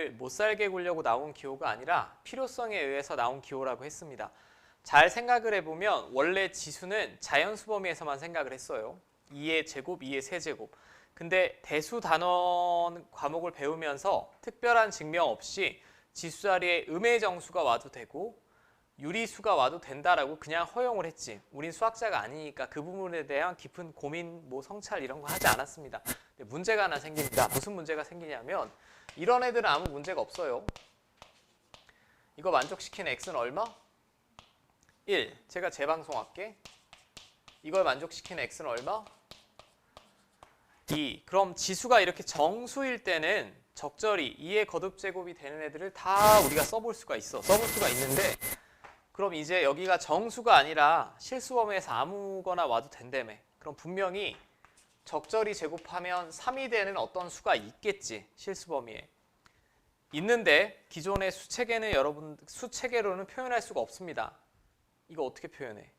얘를 못 살게 굴려고 나온 기호가 아니라 필요성에 의해서 나온 기호라고 했습니다. 잘 생각을 해보면 원래 지수는 자연수 범위에서만 생각을 했어요. 2의 제곱, 2의 세제곱. 근데 대수 단원 과목을 배우면서 특별한 증명 없이 지수 자리에 음의 정수가 와도 되고 유리수가 와도 된다라고 그냥 허용을 했지. 우린 수학자가 아니니까 그 부분에 대한 깊은 고민, 성찰 이런 거 하지 않았습니다. 근데 문제가 하나 생깁니다. 무슨 문제가 생기냐면 이런 애들은 아무 문제가 없어요. 이거 만족시키는 x는 얼마? 1. 제가 재방송할게. 이걸 만족시키는 x는 얼마? 2. 그럼 지수가 이렇게 정수일 때는 적절히 2의 거듭제곱이 되는 애들을 다 우리가 써볼 수가 있어. 써볼 수가 있는데 그럼 이제 여기가 정수가 아니라 실수 범위에서 아무거나 와도 된다며. 그럼 분명히 적절히 제곱하면 3이 되는 어떤 수가 있겠지. 실수 범위에. 있는데 기존의 수체계는 여러분 수체계로는 표현할 수가 없습니다. 이거 어떻게 표현해?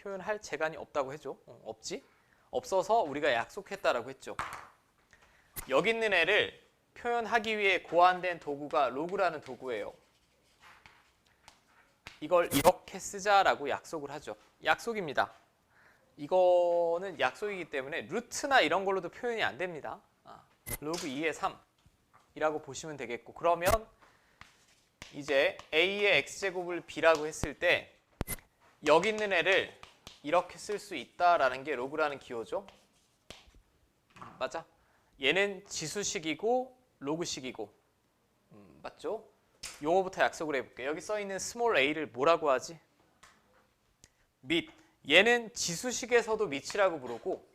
표현할 재간이 없다고 해줘. 없지? 없어서 우리가 약속했다라고 했죠. 여기 있는 애를 표현하기 위해 고안된 도구가 로그라는 도구예요. 이걸 이렇게 쓰자라고 약속을 하죠. 약속입니다. 이거는 약속이기 때문에 루트나 이런 걸로도 표현이 안 됩니다. 로그 2의 3이라고 보시면 되겠고 그러면 이제 a의 x제곱을 b라고 했을 때 여기 있는 애를 이렇게 쓸 수 있다라는 게 로그라는 기호죠. 맞아? 얘는 지수식이고 로그식이고 맞죠? 용어부터 약속을 해볼게요. 여기 써있는 스몰 a를 뭐라고 하지? 밑. 얘는 지수식에서도 밑이라고 부르고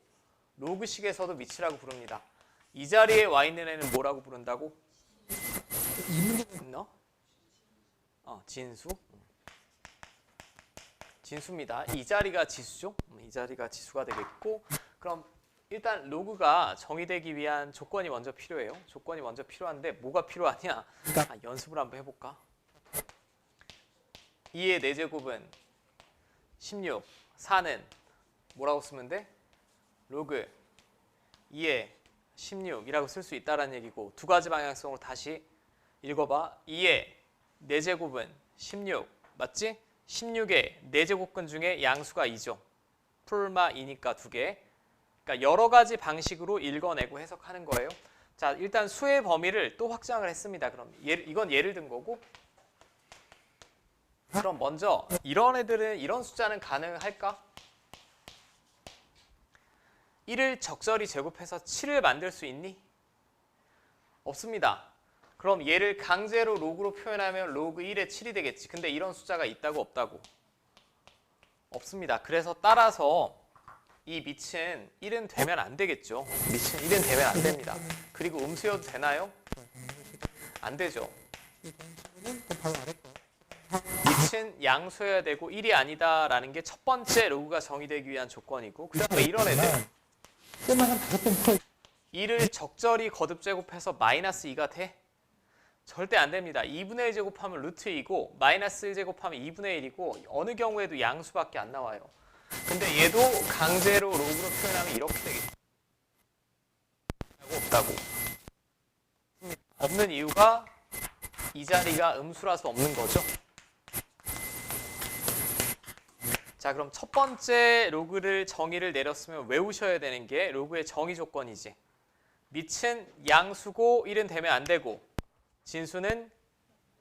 로그식에서도 밑이라고 부릅니다. 이 자리에 와 있는 애는 뭐라고 부른다고? 너? 진수. 진수입니다. 이 자리가 지수죠? 이 자리가 지수가 되겠고 그럼 일단 로그가 정의되기 위한 조건이 먼저 필요해요. 조건이 먼저 필요한데 뭐가 필요하냐? 연습을 한번 해볼까? 2의 4제곱은 16, 4는 뭐라고 쓰면 돼? 로그 2의 16이라고 쓸 수 있다는 얘기고 두 가지 방향성으로 다시 읽어봐. 2의 4제곱은 16, 맞지? 16의 4제곱근 중에 양수가 2죠. 풀마 2니까 2개. 그러니까 여러 가지 방식으로 읽어내고 해석하는 거예요. 자, 일단 수의 범위를 또 확장을 했습니다. 그럼 이건 예를 든 거고 그럼 먼저 이런 애들은 이런 숫자는 가능할까? 1을 적절히 제곱해서 7을 만들 수 있니? 없습니다. 그럼 얘를 강제로 로그로 표현하면 로그 1의 7이 되겠지. 근데 이런 숫자가 있다고 없다고? 없습니다. 그래서 따라서 이 밑은 1은 되면 안 되겠죠. 밑은 1은 되면 안 됩니다. 그리고 음수여도 되나요? 안 되죠. 밑은 양수여야 되고 1이 아니다라는 게 첫 번째 로그가 정의되기 위한 조건이고 그 다음에 이런 애들 1을 적절히 거듭 제곱해서 마이너스 2가 돼? 절대 안 됩니다. 2분의 1 제곱하면 루트 2고 마이너스 1 제곱하면 2분의 1이고 어느 경우에도 양수밖에 안 나와요. 근데 얘도 강제로 로그로 표현하면 이렇게 되겠죠. 없다고. 없는 이유가 이 자리가 음수라서 없는 거죠. 자, 그럼 첫 번째 로그를 정의를 내렸으면 외우셔야 되는 게 로그의 정의 조건이지. 밑은 양수고 1은 되면 안 되고 진수는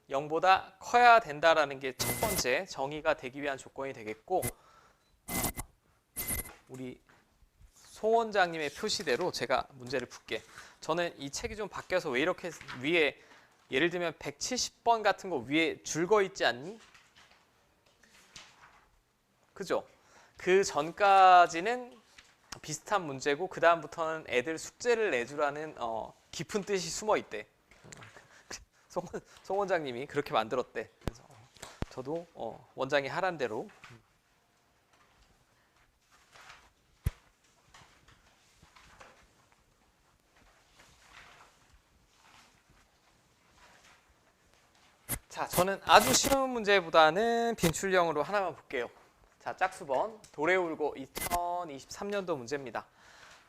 0보다 커야 된다라는 게 첫 번째 정의가 되기 위한 조건이 되겠고 우리 송 원장님의 표시대로 제가 문제를 풀게. 저는 이 책이 좀 바뀌어서 왜 이렇게 위에 예를 들면 170번 같은 거 위에 줄거 있지 않니? 그죠? 그 전까지는 비슷한 문제고 그 다음부터는 애들 숙제를 내주라는 깊은 뜻이 숨어 있대. 송 원장님이 그렇게 만들었대. 그래서 저도 원장이 하란 대로. 자, 저는 아주 쉬운 문제보다는 빈출형으로 하나만 볼게요. 자, 짝수번 도래울고 2023년도 문제입니다.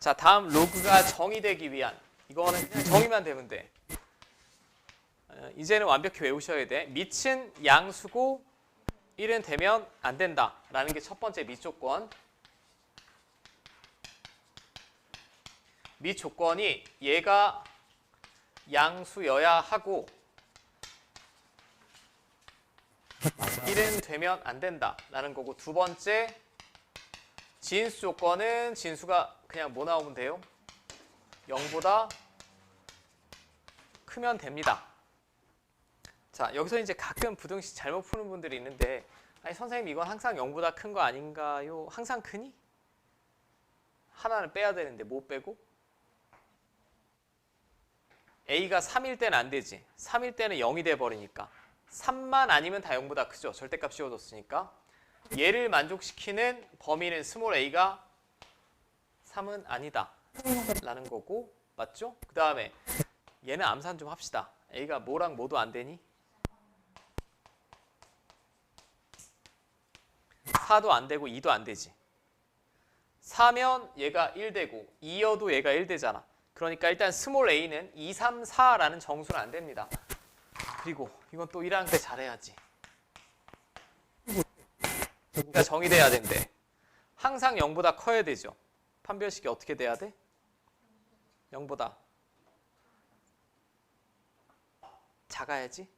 자, 다음 로그가 정의되기 위한 이거는 그냥 정의만 되면 돼. 이제는 완벽히 외우셔야 돼. 밑은 양수고 1은 되면 안 된다 라는 게 첫 번째 밑 조건. 밑 조건이 얘가 양수여야 하고 1은 되면 안 된다 라는 거고, 두 번째 진수 조건은 진수가 그냥 뭐 나오면 돼요? 0보다 크면 됩니다. 자, 여기서 이제 가끔 부등식 잘못 푸는 분들이 있는데, 아니 선생님 이건 항상 0보다 큰 거 아닌가요? 항상 크니? 하나는 빼야 되는데 뭐 빼고? A가 3일 때는 안 되지. 3일 때는 0이 돼 버리니까. 3만 아니면 다 0보다 크죠. 절대값 씌워줬으니까. 얘를 만족시키는 범위는 스몰 a가 3은 아니다 라는 거고, 맞죠? 그 다음에 얘는 암산 좀 합시다. a가 뭐랑 뭐도 안 되니? 4도 안 되고 2도 안 되지. 4면 얘가 1 되고 2여도 얘가 1 되잖아. 그러니까 일단 스몰 a는 2, 3, 4라는 정수는 안 됩니다. 그리고 이건 또 1학년 때 잘해야지. 그러니까 정의돼야 된대. 항상 0보다 커야 되죠. 판별식이 어떻게 돼야 돼? 0보다 작아야지.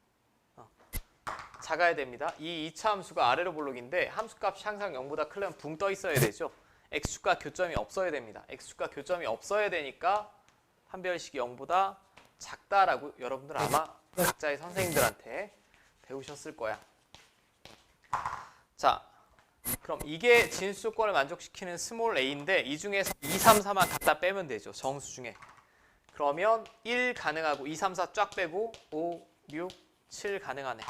작아야 됩니다. 이 2차 함수가 아래로 볼록인데 함수값이 항상 0보다 크려면 붕 떠 있어야 되죠. x축과 교점이 없어야 됩니다. x축과 교점이 없어야 되니까 판별식이 0보다 작다라고 여러분들 아마 각자의 선생님들한테 배우셨을 거야. 자, 그럼 이게 진수 조건을 만족시키는 스몰 a인데 이 중에서 2, 3, 4만 갖다 빼면 되죠. 정수 중에. 그러면 1 가능하고 2, 3, 4 쫙 빼고 5, 6, 7 가능하네.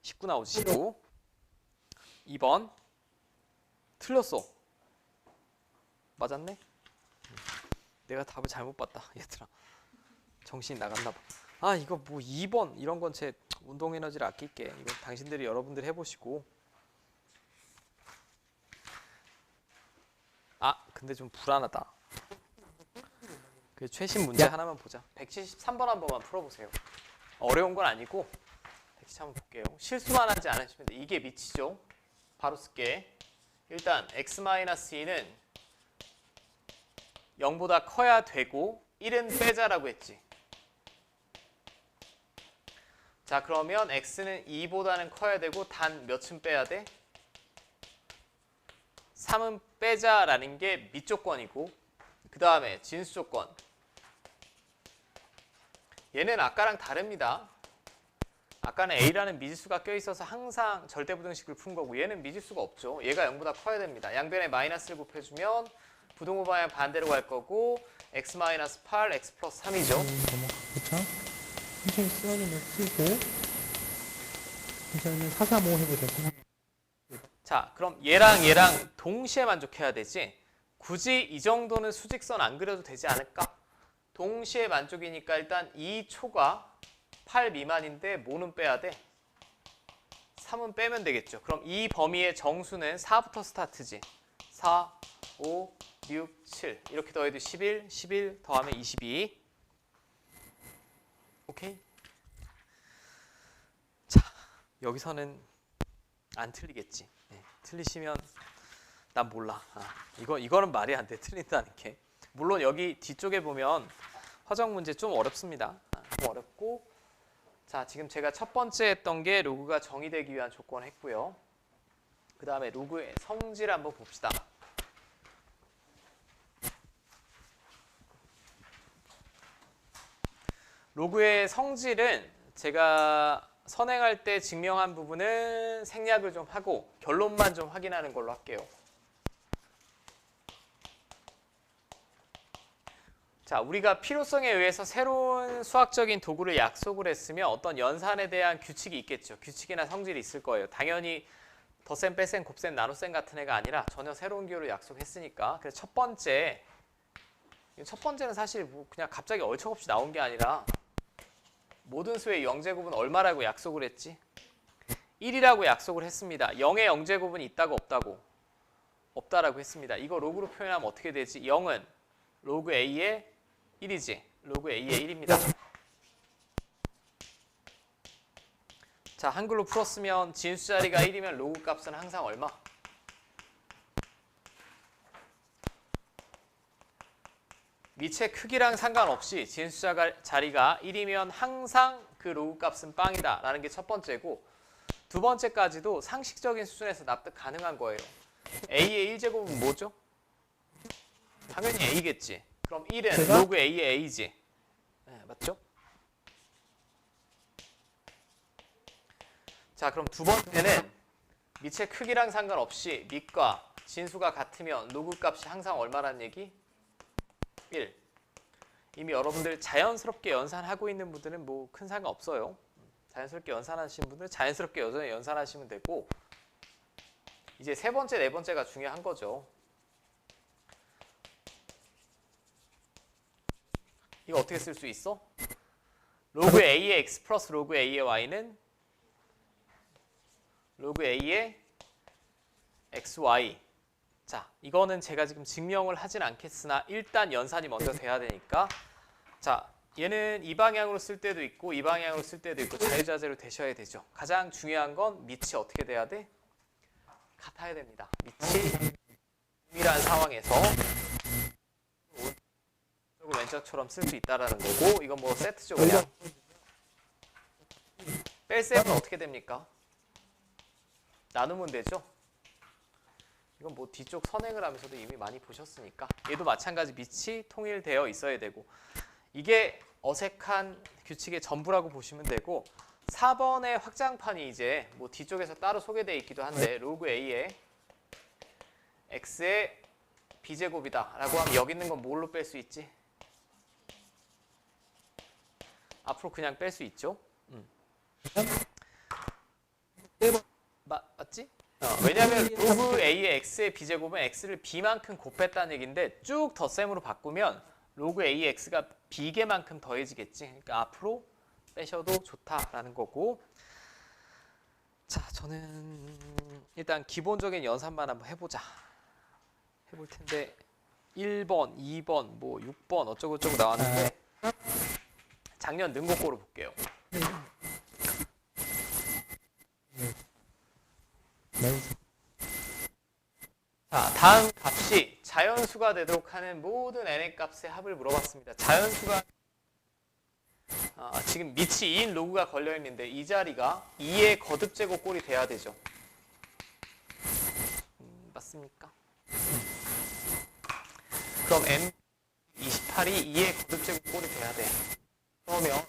19 나오지. 19. 2번 틀렸어. 맞았네? 내가 답을 잘못 봤다. 얘들아. 정신이 나갔나 봐. 아, 이거 뭐 2번 이런 건 제 운동 에너지를 아낄게. 이거 당신들이 여러분들 해보시고. 아, 근데 좀 불안하다. 그 최신 문제 하나만 보자. 173번 한 번만 풀어보세요. 어려운 건 아니고 173 한번 볼게요. 실수만 하지 않으시면 돼. 이게 밑이죠. 바로 쓸게. 일단 x-2는 0보다 커야 되고 1은 빼자라고 했지. 자, 그러면 x는 2보다는 커야 되고 단 몇은 빼야 돼? 3은 빼자라는 게 밑조건이고, 그 다음에 진수조건. 얘는 아까랑 다릅니다. 아까는 a라는 미지수가 껴있어서 항상 절대부등식을 푼 거고, 얘는 미지수가 없죠. 얘가 0보다 커야 됩니다. 양변에 마이너스를 곱해주면 부등호 방향 반대로 갈 거고, x-8, x 플러스 3이죠. 그렇죠? 선생님 쓰어지면 쓰고 선생님 4, 3, 5 해보세요. 자, 그럼 얘랑 얘랑 동시에 만족해야 되지. 굳이 이 정도는 수직선 안 그려도 되지 않을까? 동시에 만족이니까 일단 2초가 8 미만인데 뭐는 빼야 돼? 3은 빼면 되겠죠. 그럼 이 범위의 정수는 4부터 스타트지. 4, 5, 6, 7 이렇게 더해도 11, 11 더하면 22. 오케이? 자, 여기서는 안 틀리겠지. 네, 틀리시면 난 몰라. 이거는 말이 안 돼. 틀린다는 게. 물론 여기 뒤쪽에 보면 화정 문제 좀 어렵습니다. 좀 어렵고, 자, 지금 제가 첫 번째 했던 게 로그가 정의되기 위한 조건 했고요. 그 다음에 로그의 성질 한번 봅시다. 로그의 성질은 제가 선행할 때 증명한 부분은 생략을 좀 하고 결론만 좀 확인하는 걸로 할게요. 자, 우리가 필요성에 의해서 새로운 수학적인 도구를 약속을 했으면 어떤 연산에 대한 규칙이 있겠죠. 규칙이나 성질이 있을 거예요. 당연히 덧셈, 빼셈, 곱셈, 나눗셈 같은 애가 아니라 전혀 새로운 기호를 약속했으니까. 그래서 첫 번째는 사실 뭐 그냥 갑자기 얼척없이 나온 게 아니라 모든 수의 영제곱은 얼마라고 약속을 했지? 1이라고 약속을 했습니다. 0의 영제곱은 있다고 없다고? 없다라고 했습니다. 이거 로그로 표현하면 어떻게 되지? 0은 로그 A의 1이지. 로그 A의 1입니다. 자, 한글로 풀었으면 진수 자리가 1이면 로그 값은 항상 얼마? 밑의 크기랑 상관없이 진수 자리가 1이면 항상 그 로그 값은 빵이다 라는 게 첫 번째고, 두 번째까지도 상식적인 수준에서 납득 가능한 거예요. A의 1제곱은 뭐죠? 당연히 A겠지. 그럼 1은 로그 A의 A지. 네, 맞죠? 자, 그럼 두 번째는 밑의 크기랑 상관없이 밑과 진수가 같으면 로그 값이 항상 얼마란 얘기? 1. 이미 여러분들 자연스럽게 연산하고 있는 분들은 뭐 큰 상관 없어요. 자연스럽게 연산하시는 분들은 자연스럽게 여전히 연산하시면 되고, 이제 세 번째, 네 번째가 중요한 거죠. 이거 어떻게 쓸 수 있어? 로그 A의 X 플러스 로그 A의 Y는 로그 A의 XY. 자, 이거는 제가 지금 증명을 하진 않겠으나 일단 연산이 먼저 돼야 되니까, 자, 얘는 이 방향으로 쓸 때도 있고 이 방향으로 쓸 때도 있고 자유자재로 되셔야 되죠. 가장 중요한 건 밑이 어떻게 돼야 돼? 같아야 됩니다. 밑이 동일한 상황에서 왼쪽처럼 쓸 수 있다라는 거고, 이건 뭐 세트죠 그냥. 뺄셈은 어떻게 됩니까? 나누면 되죠. 이건 뭐 뒤쪽 선행을 하면서도 이미 많이 보셨으니까. 얘도 마찬가지 밑이 통일되어 있어야 되고, 이게 어색한 규칙의 전부라고 보시면 되고, 4번의 확장판이 이제 뭐 뒤쪽에서 따로 소개되어 있기도 한데, 로그 A의 X의 B제곱이다 라고 하면 여기 있는 건 뭘로 뺄 수 있지? 앞으로 그냥 뺄 수 있죠. 맞지? 왜냐하면 로그 A의 X의 B제곱은 X를 B만큼 곱했다는 얘기인데, 쭉 덧셈으로 바꾸면 로그 A의 X가 B개만큼 더해지겠지. 그러니까 앞으로 빼셔도 좋다라는 거고. 자, 저는 일단 기본적인 연산만 한번 해보자. 해볼 텐데 1번, 2번, 뭐 6번 어쩌고저쩌고 나왔는데 작년 능곡고로 볼게요. 자, 다음 값이 자연수가 되도록 하는 모든 n의 값의 합을 물어봤습니다. 자연수가 지금 밑이 2인 로그가 걸려있는데 이 자리가 2의 거듭제곱 꼴이 돼야 되죠. 맞습니까? 그럼 n28이 2의 거듭제곱 꼴이 돼야 돼. 그러면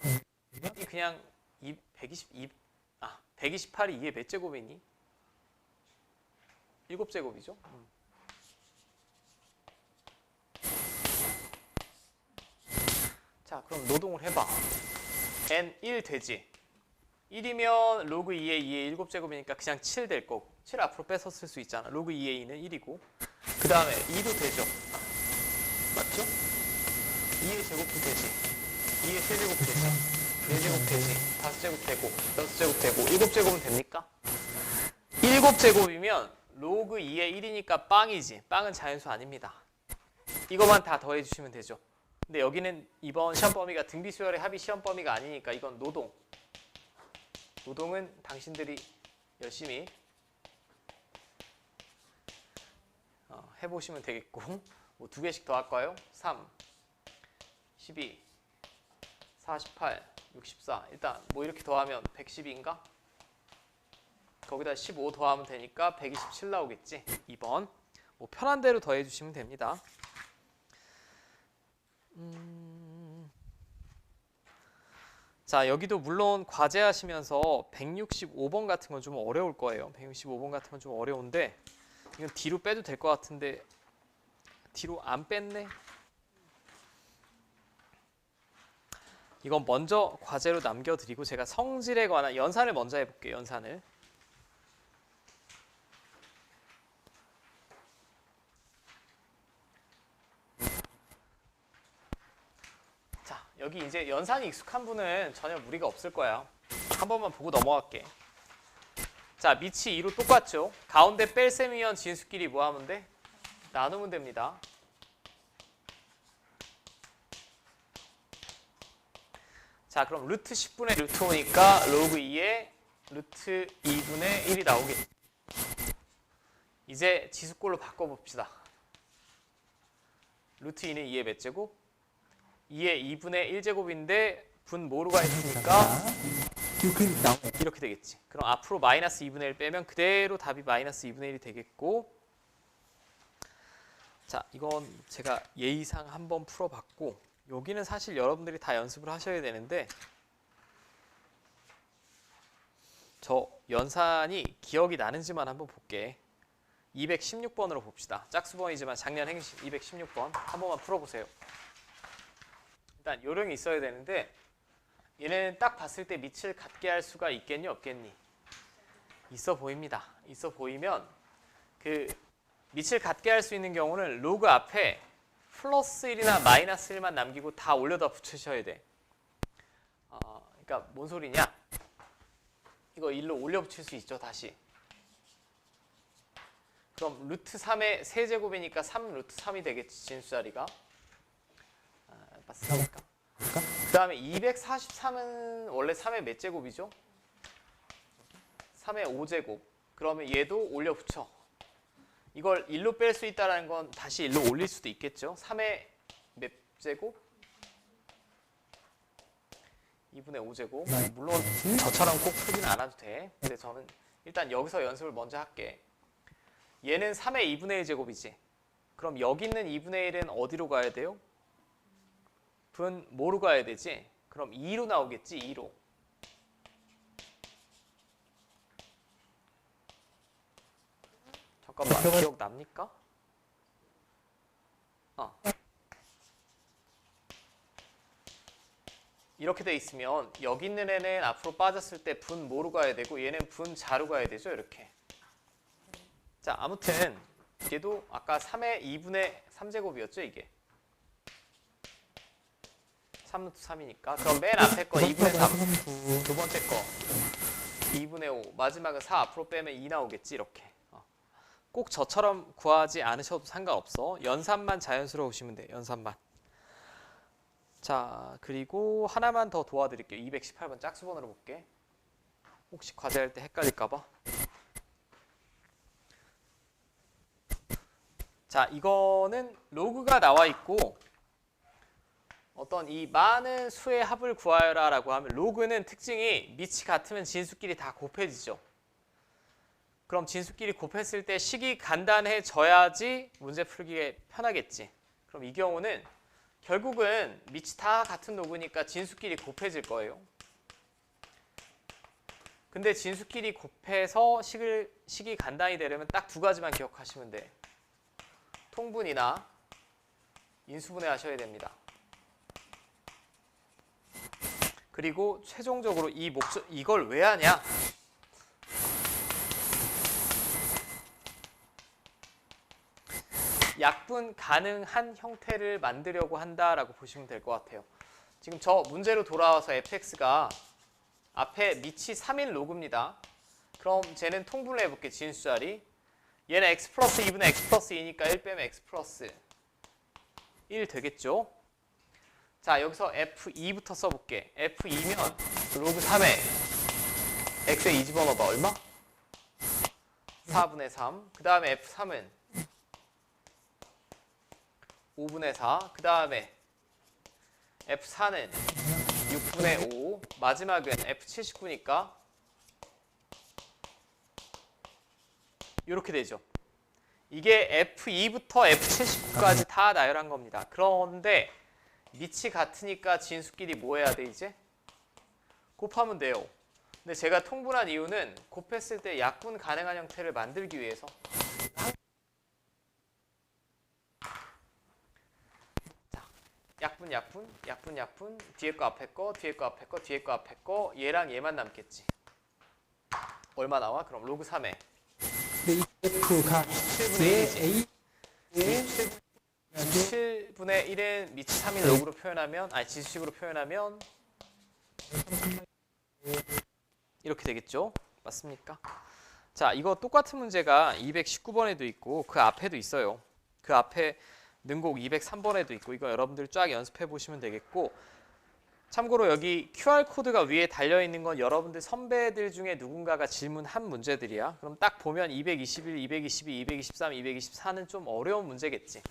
그냥 128이 2의 몇 제곱이니? 7제곱이죠. 자, 그럼 노동을 해봐. n 1 되지. 1이면 로그 2의 2의 7제곱이니까 그냥 7 될 거고, 7 앞으로 빼서 쓸 수 있잖아. 로그 2의 2는 1이고, 그 다음에 2도 되죠. 맞죠? 2의 제곱도 되지. 2의 세제곱 되지. 4제곱 되지. 5제곱 되고, 6제곱 되고, 7제곱은 됩니까? 7제곱이면 로그 2의 1이니까 빵이지. 빵은 자연수 아닙니다. 이거만 다 더해주시면 되죠. 근데 여기는 이번 시험 범위가 등비수열의 합의 시험 범위가 아니니까 이건 노동. 노동은 당신들이 열심히 해보시면 되겠고, 뭐 2개씩 더 할까요? 3, 12, 48, 64. 일단 뭐 이렇게 더하면 112인가? 거기다 15 더하면 되니까 127 나오겠지. 2번. 뭐 편한 대로 더해주시면 됩니다. 자, 여기도 물론 과제하시면서 165번 같은 건 좀 어려울 거예요. 165번 같은 건 좀 어려운데, 이건 뒤로 빼도 될 것 같은데 뒤로 안 뺐네. 이건 먼저 과제로 남겨드리고 제가 성질에 관한 연산을 먼저 해볼게요. 연산을. 자, 여기 이제 연산이 익숙한 분은 전혀 무리가 없을 거야. 한 번만 보고 넘어갈게. 자, 밑이 2로 똑같죠. 가운데 뺄셈이면 진수끼리 뭐 하면 돼? 나누면 됩니다. 자, 그럼 루트 10분의 루트 5니까 로그 2의 루트 2분의 1이 나오겠지. 이제 지수꼴로 바꿔봅시다. 루트 2는 2의 몇 제곱? 2의 2분의 1제곱인데 분 뭐로가 있으니까 이렇게 되겠지. 그럼 앞으로 마이너스 2분의 1 빼면 그대로 답이 마이너스 2분의 1이 되겠고, 자, 이건 제가 예의상 한번 풀어봤고, 여기는 사실 여러분들이 다 연습을 하셔야 되는데, 저 연산이 기억이 나는지만 한번 볼게. 216번으로 봅시다. 짝수번이지만 작년 행신 216번 한 번만 풀어보세요. 일단 요령이 있어야 되는데, 얘는 딱 봤을 때 밑을 같게 할 수가 있겠니 없겠니? 있어 보입니다. 있어 보이면 그 밑을 같게 할 수 있는 경우는 로그 앞에 플러스 1이나 마이너스 1만 남기고 다 올려다 붙이셔야 돼. 그러니까 뭔 소리냐? 이거 1로 올려 붙일 수 있죠, 다시. 그럼 루트 3의 세제곱이니까 3 루트 3이 되겠지, 진수자리가. 맞습니까? 그 다음에 243은 원래 3의 몇 제곱이죠? 3의 5제곱. 그러면 얘도 올려 붙여. 이걸 1로 뺄 수 있다는 건 다시 1로 올릴 수도 있겠죠. 3의 몇 제곱? 2분의 5제곱. 물론 저처럼 꼭 풀지는 않아도 돼. 근데 저는 일단 여기서 연습을 먼저 할게. 얘는 3의 2분의 1제곱이지. 그럼 여기 있는 2분의 1은 어디로 가야 돼요? 분 뭐로 가야 되지? 그럼 2로 나오겠지, 2로. 잠깐만, 기억 납니까? 이렇게 돼 있으면 여기 있는 애는 앞으로 빠졌을 때 분 뭐로 가야 되고 얘는 분 자로 가야 되죠, 이렇게. 자, 아무튼 얘도 아까 3의 2분의 3제곱이었죠, 이게. 3루트 3이니까. 그럼 맨 앞에 거 2분의 3, 두 번째 거 2분의 5, 마지막은 4 앞으로 빼면 2 나오겠지, 이렇게. 꼭 저처럼 구하지 않으셔도 상관없어. 연산만 자연스러우시면 돼, 연산만. 자, 그리고 하나만 더 도와드릴게요. 218번 짝수번으로 볼게. 혹시 과제할 때 헷갈릴까봐. 자, 이거는 로그가 나와 있고 어떤 이 많은 수의 합을 구하여라 라고 하면 로그는 특징이 밑이 같으면 진수끼리 다 곱해지죠. 그럼 진수끼리 곱했을 때 식이 간단해져야지 문제 풀기에 편하겠지. 그럼 이 경우는 결국은 밑이 다 같은 로그니까 진수끼리 곱해질 거예요. 근데 진수끼리 곱해서 식이 간단히 되려면 딱 두 가지만 기억하시면 돼. 통분이나 인수분해 하셔야 됩니다. 그리고 최종적으로 이걸 왜 하냐? 약분 가능한 형태를 만들려고 한다라고 보시면 될 것 같아요. 지금 저 문제로 돌아와서 fx가 앞에 밑이 3인 로그입니다. 그럼 쟤는 통분을 해볼게, 진수자리. 얘는 x 플러스 2분의 x 플러스 2니까 1 빼면 x 플러스 1 되겠죠? 자, 여기서 f2부터 써볼게. f2면 로그 3에 x에 2 집어넣어봐. 얼마? 4분의 3. 그 다음에 f3은 5분의 4. 그 다음에 f4는 6분의 5. 마지막은 f79니까 이렇게 되죠. 이게 f2부터 f79까지 다 나열한 겁니다. 그런데 밑이 같으니까 진수끼리 뭐 해야 돼, 이제? 곱하면 돼요. 근데 제가 통분한 이유는 곱했을 때 약분 가능한 형태를 만들기 위해서. 자, 약분, 뒤에 거 앞에 거, 뒤에 거 앞에 거, 뒤에 거 앞에 거, 얘랑 얘만 남겠지. 얼마 나와? 그럼 로그 3에 F가 7분의 1이지. 7분의 1은 밑이 3인 로그로 표현하면, 아니 지수식으로 표현하면 이렇게 되겠죠? 맞습니까? 자, 이거 똑같은 문제가 219번에도 있고 그 앞에도 있어요. 그 앞에 능곡 203번에도 있고 이거 여러분들 쫙 연습해 보시면 되겠고, 참고로 여기 QR코드가 위에 달려있는 건 여러분들 선배들 중에 누군가가 질문한 문제들이야. 그럼 딱 보면 221, 222, 223, 224는 좀 어려운 문제겠지.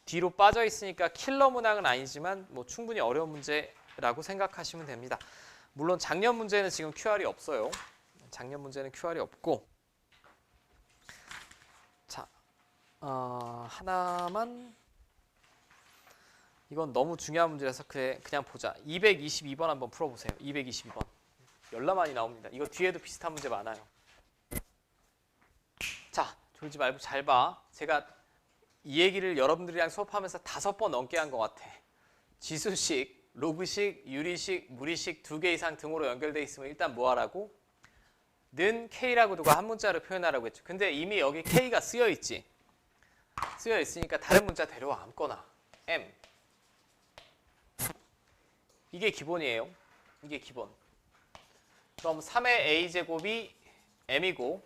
뒤로 빠져 있으니까 킬러 문항은 아니지만 뭐 충분히 어려운 문제라고 생각하시면 됩니다. 물론 작년 문제는 지금 QR이 없어요. 작년 문제는 QR이 없고. 자, 하나만. 이건 너무 중요한 문제라서 그냥 보자. 222번 한번 풀어보세요. 222번. 열나 많이 나옵니다. 이거 뒤에도 비슷한 문제 많아요. 자, 졸지 말고 잘 봐. 제가 이 얘기를 여러분들이랑 수업하면서 5번 넘게 한 것 같아. 지수식, 로그식, 유리식, 무리식 2개 이상 등호로 연결돼 있으면 일단 뭐 하라고? 는 K라고 두고 한 문자로 표현하라고 했죠. 근데 이미 여기 K가 쓰여 있지. 쓰여 있으니까 다른 문자 데려와 아무거나. M. 이게 기본이에요. 이게 기본. 그럼 3의 a제곱이 m이고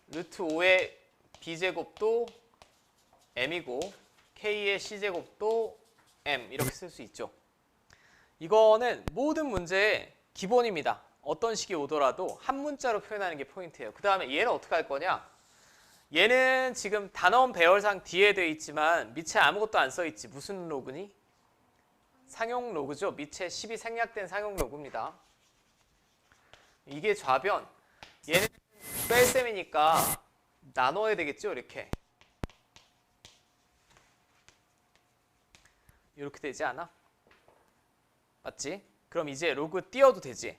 루트 5의 b제곱도 m이고 k의 c제곱도 m 이렇게 쓸 수 있죠. 이거는 모든 문제의 기본입니다. 어떤 식이 오더라도 한 문자로 표현하는 게 포인트예요. 그 다음에 얘는 어떻게 할 거냐? 얘는 지금 단원 배열상 뒤에 되어 있지만 밑에 아무것도 안 써 있지. 무슨 로그니? 상용 로그죠. 밑에 10이 생략된 상용 로그입니다. 이게 좌변. 얘는 뺄셈이니까 나눠야 되겠죠. 이렇게. 이렇게 되지 않아? 맞지? 그럼 이제 로그 띄워도 되지.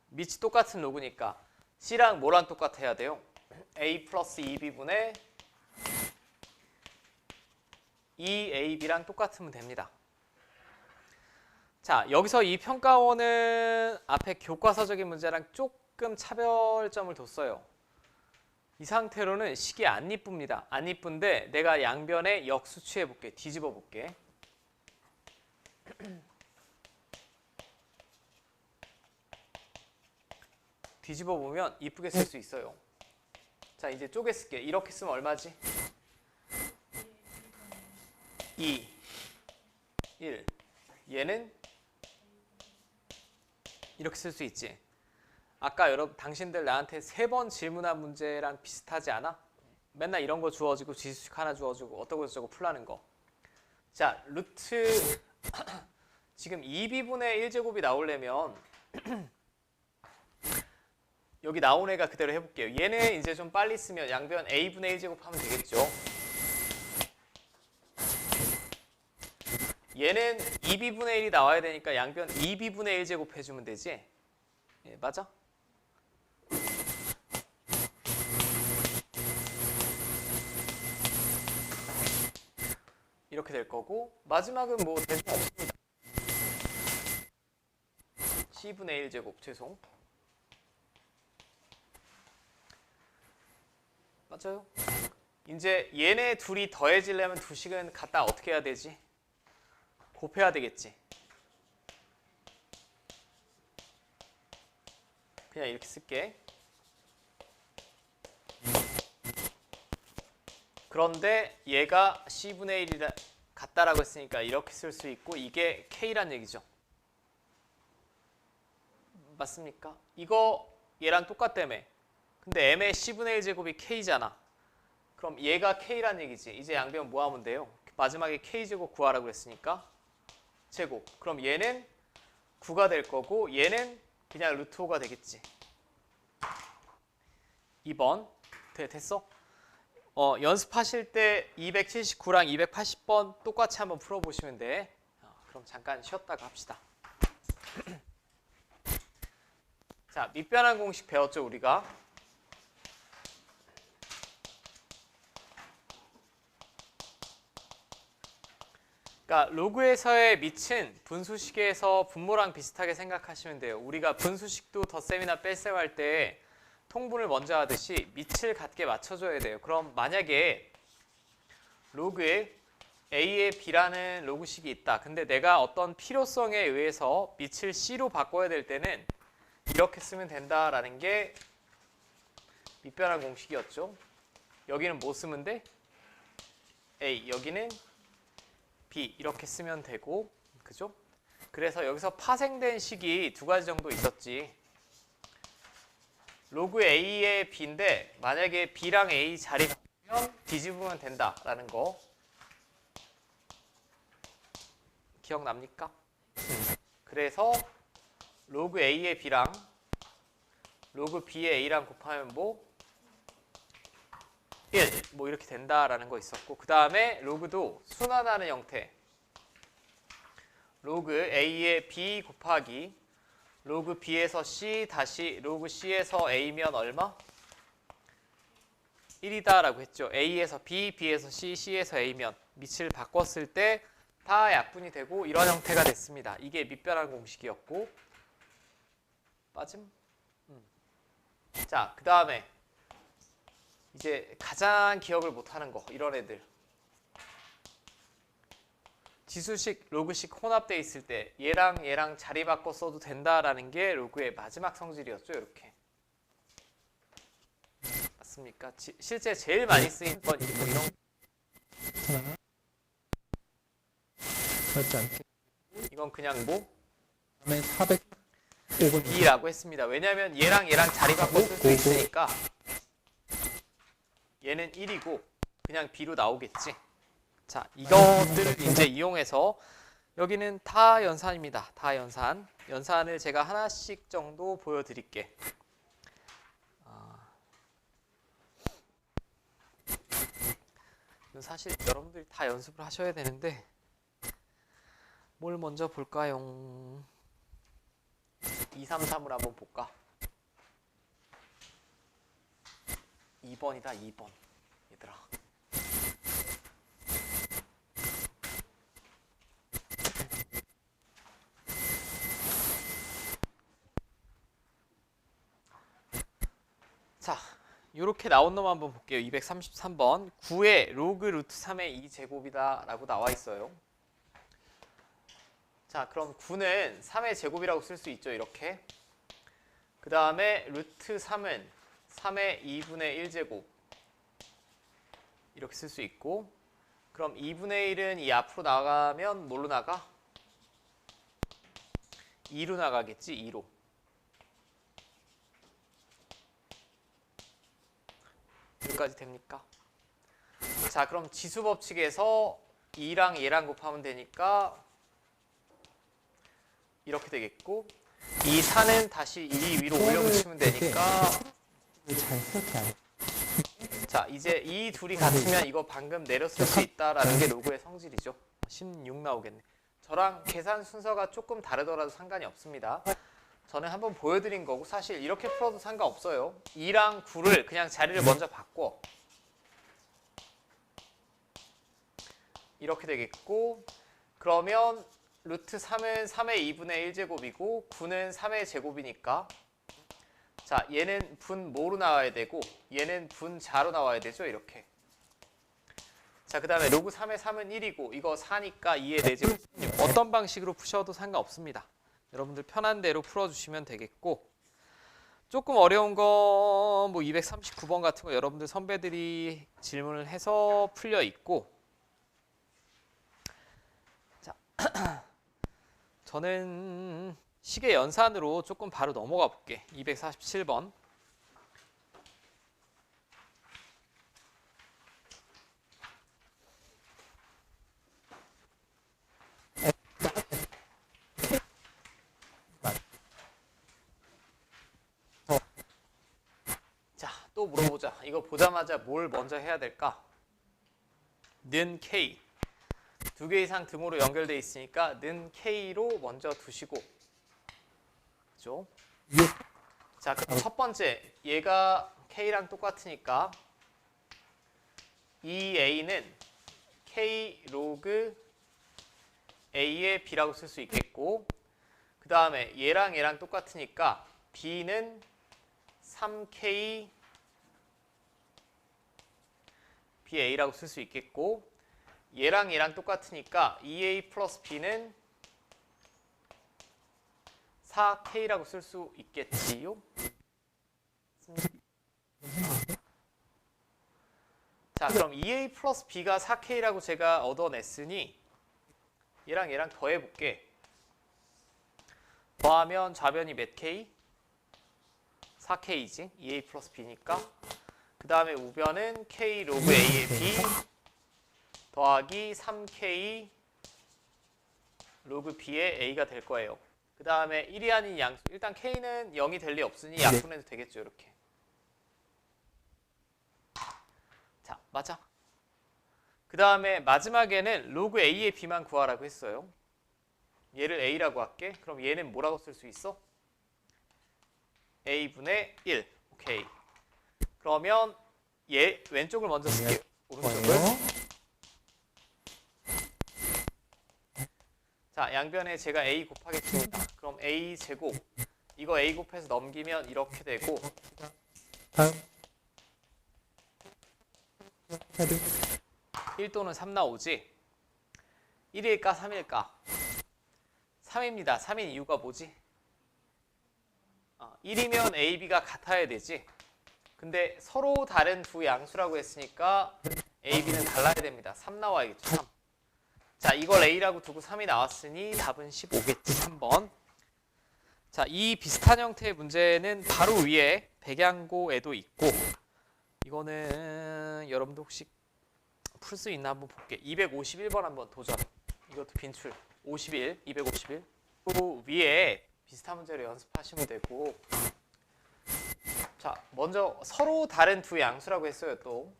밑이 똑같은 로그니까 C랑 뭐랑 똑같아야 돼요? A 플러스 2B분의 2AB랑 똑같으면 됩니다. 자, 여기서 이 평가원은 앞에 교과서적인 문제랑 조금 차별점을 뒀어요. 이 상태로는 식이 안 이쁩니다. 안 이쁜데 내가 양변에 역수취해 볼게. 뒤집어 볼게. 뒤집어 보면 이쁘게 쓸 수 있어요. 자, 이제 쪼개 쓸게. 이렇게 쓰면 얼마지? 2, 1. 얘는 이렇게 쓸 수 있지. 아까 여러분 당신들 나한테 3번 질문한 문제랑 비슷하지 않아? 맨날 이런 거 주어지고 지수식 하나 주어지고 어떠고 저쩌고 풀라는 거. 자, 루트 지금 2b분의 1제곱이 나오려면 여기 나온 애가 그대로 해볼게요. 얘는 이제 좀 빨리 쓰면 양변 a분의 1제곱 하면 되겠죠. 얘는 2b분의 1이 나와야 되니까 양변 2b분의 1제곱 해주면 되지? 예, 맞아? 이렇게 될 거고 마지막은 뭐 대수 없습니다. c분의 1제곱 죄송. 맞아요? 이제 얘네 둘이 더해지려면 두 식은 갖다 어떻게 해야 되지? 곱해야 되겠지. 그냥 이렇게 쓸게. 그런데 얘가 c분의 1이 같다라고 했으니까 이렇게 쓸 수 있고 이게 k란 얘기죠. 맞습니까? 이거 얘랑 똑같다며. 근데 m의 c분의 1제곱이 k잖아. 그럼 얘가 k란 얘기지. 이제 양변 뭐 하면 돼요? 마지막에 k제곱 구하라고 그랬으니까 제곱. 그럼 얘는 9가 될 거고 얘는 그냥 루트 5가 되겠지. 2번. 됐어? 연습하실 때 279랑 280번 똑같이 한번 풀어보시면 돼. 그럼 잠깐 쉬었다가 합시다. 자, 밑변환 공식 배웠죠, 우리가? 그러니까 로그에서의 밑은 분수식에서 분모랑 비슷하게 생각하시면 돼요. 우리가 분수식도 덧셈이나 뺄셈 할 때 통분을 먼저 하듯이 밑을 같게 맞춰줘야 돼요. 그럼 만약에 로그에 A에 B라는 로그식이 있다. 근데 내가 어떤 필요성에 의해서 밑을 C로 바꿔야 될 때는 이렇게 쓰면 된다라는 게 밑변환 공식이었죠. 여기는 뭐 쓰면 돼? A. 여기는 B. 이렇게 쓰면 되고, 그죠? 그래서 여기서 파생된 식이 두 가지 정도 있었지. 로그 A의 B인데 만약에 B랑 A 자리 바꾸면 뒤집으면 된다라는 거 기억납니까? 그래서 로그 A의 B랑 로그 B의 A랑 곱하면 뭐 1, 뭐 이렇게 된다라는 거 있었고, 그 다음에 로그도 순환하는 형태. 로그 A의 B 곱하기 로그 B에서 C 다시 로그 C에서 A면 얼마? 1이다라고 했죠. A에서 B, B에서 C, C에서 A면 밑을 바꿨을 때 다 약분이 되고 이런 형태가 됐습니다. 이게 밑변환 공식이었고, 빠짐? 자, 그 다음에 이제 가장 기억을 못하는 거, 이런 애들. 지수식, 로그식 혼합되어 있을 때 얘랑 얘랑 자리 바꿔 써도 된다라는 게 로그의 마지막 성질이었죠. 이렇게. 맞습니까? 실제 제일 많이 쓰인 건 이런. 맞지 않게. 이건 그냥 뭐? 그다음에 405번 B라고 했습니다. 왜냐하면 얘랑 얘랑 자리 바꿔 쓸 수 있으니까 얘는 1이고 그냥 B로 나오겠지. 자, 이것들을 이제 이용해서 여기는 다 연산입니다. 다 연산. 연산을 제가 하나씩 정도 보여드릴게. 이건 사실 여러분들이 다 연습을 하셔야 되는데 뭘 먼저 볼까요? 2, 3, 3을 한번 볼까? 2번이다, 2번. 얘들아. 자, 이렇게 나온 놈 한번 볼게요. 233번. 9의 로그 루트 3의 2제곱이다 라고 나와 있어요. 자, 그럼 9는 3의 제곱이라고 쓸 수 있죠. 이렇게. 그 다음에 루트 3은 3의 2분의 1제곱 이렇게 쓸 수 있고, 그럼 2분의 1은 이 앞으로 나가면 뭘로 나가? 2로 나가겠지. 2로. 여기까지 됩니까? 자, 그럼 지수 법칙에서 2랑 얘랑 곱하면 되니까 이렇게 되겠고, 이 4는 다시 2 위로 올려붙이면 되니까, 잘 세웠지 않아. 자, 이제 이 둘이 같으면 이거 방금 내려 쓸 수 있다라는 게 로그의 성질이죠. 16 나오겠네. 저랑 계산 순서가 조금 다르더라도 상관이 없습니다. 저는 한번 보여드린 거고, 사실 이렇게 풀어도 상관없어요. 2랑 9를 그냥 자리를 먼저 바꿔. 이렇게 되겠고, 그러면 루트 3은 3의 2분의 1제곱이고 9는 3의 제곱이니까, 자, 얘는 분 모로 나와야 되고 얘는 분 자로 나와야 되죠. 이렇게. 자, 그 다음에 로그 3의 3은 1이고 이거 4니까 2의 4제곱. 어떤 방식으로 푸셔도 상관없습니다. 여러분들 편한 대로 풀어주시면 되겠고, 조금 어려운 거 뭐 239번 같은 거 여러분들 선배들이 질문을 해서 풀려 있고, 자, 저는 식의 연산으로 조금 바로 넘어가 볼게. 247번. 자, 또 물어보자. 이거 보자마자 뭘 먼저 해야 될까? 는 K. 2개 이상 등호로 연결돼 있으니까 는 K로 먼저 두시고, 그죠? 자, 그럼 첫 번째, 얘가 K랑 똑같으니까 이 A는 K 로그 A의 B라고 쓸 수 있겠고, 그 다음에 얘랑 얘랑 똑같으니까 B는 3K BA라고 쓸 수 있겠고, 얘랑 얘랑 똑같으니까 2A 플러스 B는 4K라고 쓸 수 있겠지요? 자, 그럼 2A 플러스 B가 4K라고 제가 얻어냈으니 얘랑 얘랑 더해볼게. 더하면 좌변이 몇 K? 4K지. 2A 플러스 B니까. 그 다음에 우변은 K 로그 A의 B 더하기 3K 로그 B의 A가 될 거예요. 그 다음에 1이 아닌 양수. 일단 K는 0이 될 리 없으니 약분해도 되겠죠. 이렇게. 자, 맞아. 그 다음에 마지막에는 로그 A의 B만 구하라고 했어요. 얘를 A라고 할게. 그럼 얘는 뭐라고 쓸 수 있어? A분의 1. 오케이. 그러면 얘 왼쪽을 먼저 쓸게요. 오른쪽을. 자, 양변에 제가 A 곱하겠습니다. 그럼 A 제곱. 이거 A 곱해서 넘기면 이렇게 되고 다음 헤드 1 또는 3 나오지? 1일까 3일까? 3입니다. 3인 이유가 뭐지? 1이면 A, B가 같아야 되지. 근데 서로 다른 두 양수라고 했으니까 A, B는 달라야 됩니다. 3 나와야겠죠. 3. 자, 이걸 A라고 두고 3이 나왔으니 답은 15겠지. 3번. 자, 이 비슷한 형태의 문제는 바로 위에 백양고에도 있고 이거는 여러분도 혹시 풀 수 있나 한번 볼게. 251번 한번 도전. 이것도 빈출. 51, 251. 그 위에 비슷한 문제를 연습하시면 되고. 자, 먼저 서로 다른 두 양수라고 했어요, 또.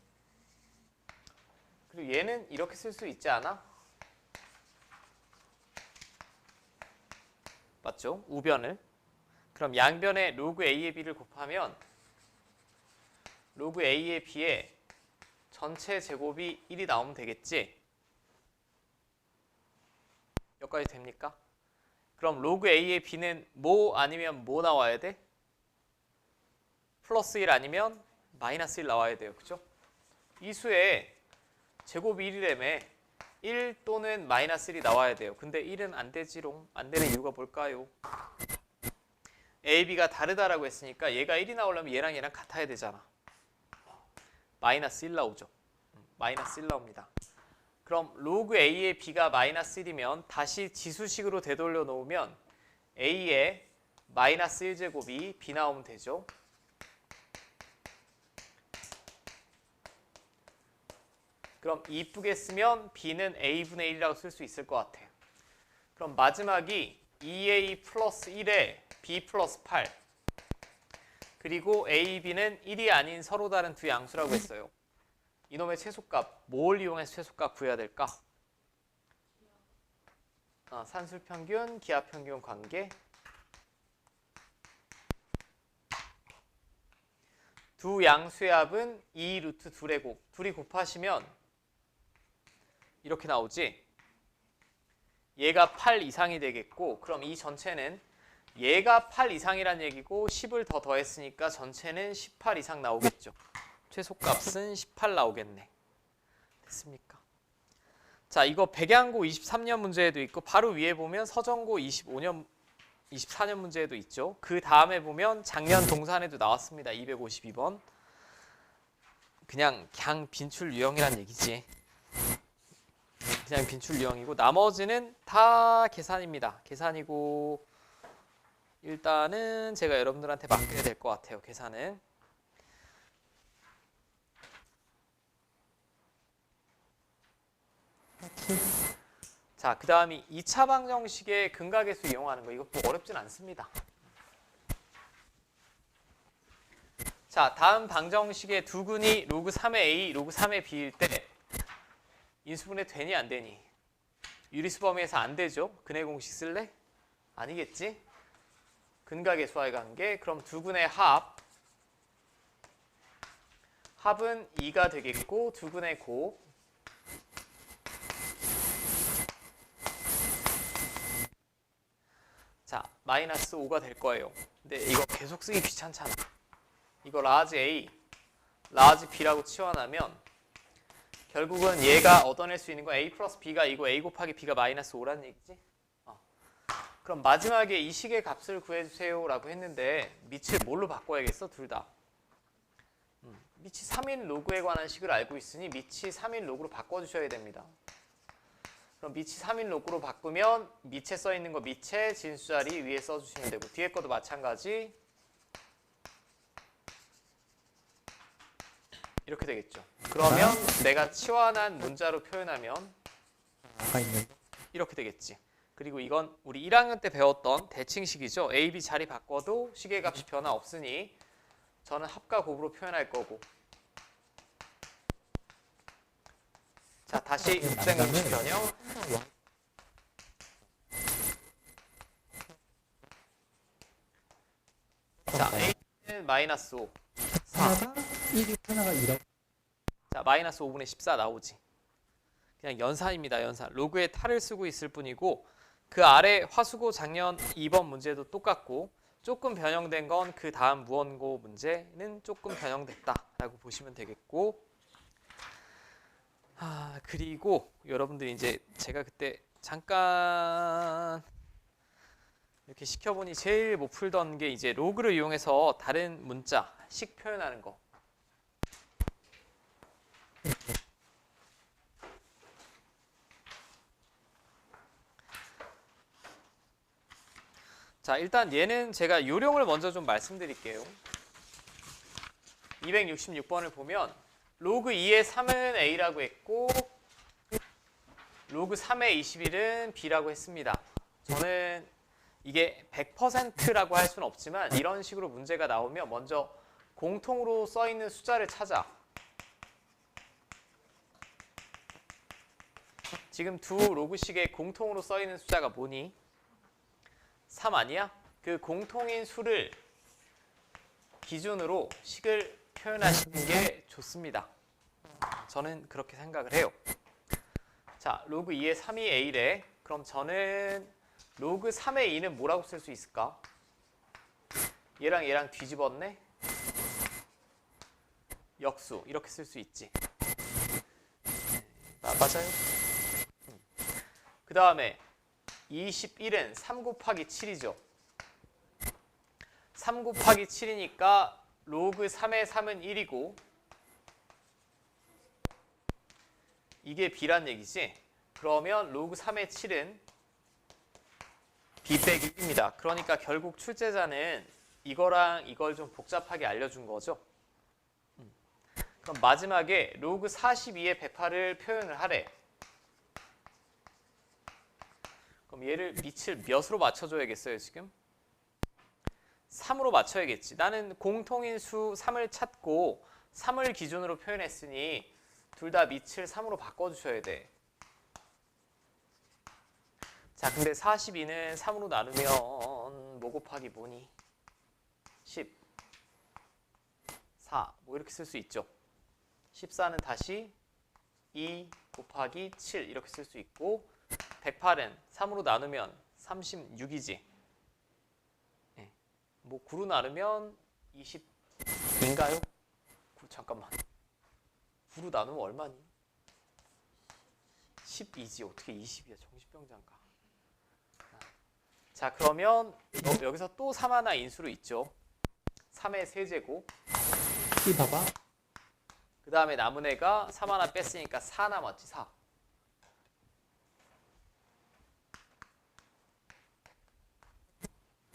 그리고 얘는 이렇게 쓸 수 있지 않아? 맞죠? 우변을. 그럼 양변에 로그 A의 B를 곱하면 로그 A의 B에 전체 제곱이 1이 나오면 되겠지? 여기까지 됩니까? 그럼 로그 A의 B는 뭐 아니면 뭐 나와야 돼? 플러스 1 아니면 마이너스 1 나와야 돼요. 그죠? 이 수에 제곱이 1이라며 1 또는 마이너스 1이 나와야 돼요. 근데 1은 안 되지롱. 안 되는 이유가 뭘까요? A, B가 다르다라고 했으니까 얘가 1이 나오려면 얘랑 같아야 되잖아. 마이너스 1 나오죠. 마이너스 1 나옵니다. 그럼 로그 A의 B가 마이너스 1이면 다시 지수식으로 되돌려 놓으면 A의 마이너스 1제곱이 B 나오면 되죠. 그럼 이쁘게 쓰면 B는 A분의 1이라고 쓸 수 있을 것 같아요. 그럼 마지막이 2A 플러스 1에 B 플러스 8 그리고 A, B는 1이 아닌 서로 다른 두 양수라고 했어요. 이놈의 최소값, 뭘 이용해서 최소값 구해야 될까? 산술평균, 기하평균 관계. 두 양수의 합은 2 루트 2의 곱. 둘이 곱하시면 이렇게 나오지? 얘가 8 이상이 되겠고 그럼 이 전체는 얘가 8 이상이란 얘기고 10을 더 더했으니까 전체는 18 이상 나오겠죠. 최소값은 18 나오겠네. 됐습니까? 자, 이거 백양고 23년 문제에도 있고 바로 위에 보면 서정고 24년 문제에도 있죠. 그 다음에 보면 작년 동산에도 나왔습니다. 252번. 그냥 빈출 유형이란 얘기지. 그냥 빈출 유형이고 나머지는 다 계산입니다. 계산이고 일단은 제가 여러분들한테 맡겨야 될 것 같아요. 계산은. 자, 그 다음이 2차 방정식의 근각계수 이용하는 거. 이것도 어렵진 않습니다. 자, 다음 방정식의 두근이 로그 3의 A, 로그 3의 B일 때 인수분해 되니 안 되니? 유리수 범위에서 안 되죠? 근해 공식 쓸래? 아니겠지? 근각계수와의 관계. 그럼 두근의 합은 2가 되겠고 두근의 곱 자, 마이너스 5가 될 거예요. 근데 이거 계속 쓰기 귀찮잖아. 이거 라지 A, 라지 B라고 치환하면 결국은 얘가 얻어낼 수 있는 건 A 플러스 B가 이거 A 곱하기 B가 마이너스 5라는 얘기지? 그럼 마지막에 이 식의 값을 구해주세요 라고 했는데 밑을 뭘로 바꿔야겠어? 둘 다. 밑이 3인 로그에 관한 식을 알고 있으니 밑이 3인 로그로 바꿔주셔야 됩니다. 그럼 밑이 3인 로그로 바꾸면 밑에 써 있는 거 밑에 진수 자리 위에 써주시면 되고 뒤에 것도 마찬가지 이렇게 되겠죠. 그러면 내가 치환한 문자로 표현하면 가 있는 이렇게 되겠지. 그리고 이건 우리 1학년 때 배웠던 대칭식이죠. A, B 자리 바꿔도 식의 값이 변화 없으니 저는 합과 곱으로 표현할 거고. 자, 다시 곱셈 공식 변형. 자, A는 마이너스 5. 4. 하나가 1이 하나가 2라고. 자, 마이너스 5분의 14 나오지. 그냥 연산입니다. 연산. 로그에 탈을 쓰고 있을 뿐이고 그 아래 화수고 작년 2번 문제도 똑같고 조금 변형된 건 그 다음 무언고 문제는 조금 변형됐다라고 보시면 되겠고 그리고 여러분들이 이제 제가 그때 잠깐 이렇게 시켜보니 제일 못 풀던 게 이제 로그를 이용해서 다른 문자, 식 표현하는 거. 자, 일단 얘는 제가 요령을 먼저 좀 말씀드릴게요. 266번을 보면 로그 2의 3은 A라고 했고 로그 3의 21은 B라고 했습니다. 저는 이게 100%라고 할 수는 없지만 이런 식으로 문제가 나오면 먼저 공통으로 써 있는 숫자를 찾아. 지금 두 로그식에 공통으로 써 있는 숫자가 뭐니? 3 아니야? 그 공통인 수를 기준으로 식을 표현하시는 게 좋습니다. 저는 그렇게 생각을 해요. 자, 로그 2의 3이 A래. 그럼 저는 로그 3의 2는 뭐라고 쓸 수 있을까? 얘랑 얘랑 뒤집었네? 역수. 이렇게 쓸 수 있지. 맞아요. 그 다음에 21은 3 곱하기 7이죠. 3 곱하기 7이니까 로그 3의 3은 1이고 이게 B란 얘기지. 그러면 로그 3의 7은 B 빼기 1입니다. 그러니까 결국 출제자는 이거랑 이걸 좀 복잡하게 알려준 거죠. 그럼 마지막에 로그 42의 108을 표현을 하래. 그럼 얘를 밑을 몇으로 맞춰줘야겠어요 지금? 3으로 맞춰야겠지. 나는 공통인 수 3을 찾고 3을 기준으로 표현했으니 둘 다 밑을 3으로 바꿔주셔야 돼. 자, 근데 42는 3으로 나누면 뭐 곱하기 뭐니? 10, 4, 뭐 이렇게 쓸 수 있죠. 14는 다시 2 곱하기 7 이렇게 쓸 수 있고 108은 3으로 나누면 36이지. 네. 뭐 9로 나누면 20인가요? 잠깐만. 9로 나누면 얼마니? 12지. 어떻게 20이야? 정신병자인가? 자, 그러면 여기서 또 3 하나 인수로 있죠. 3의 세제곱. 이 봐봐. 그 다음에 남은 애가 3 하나 뺐으니까 4 남았지. 4.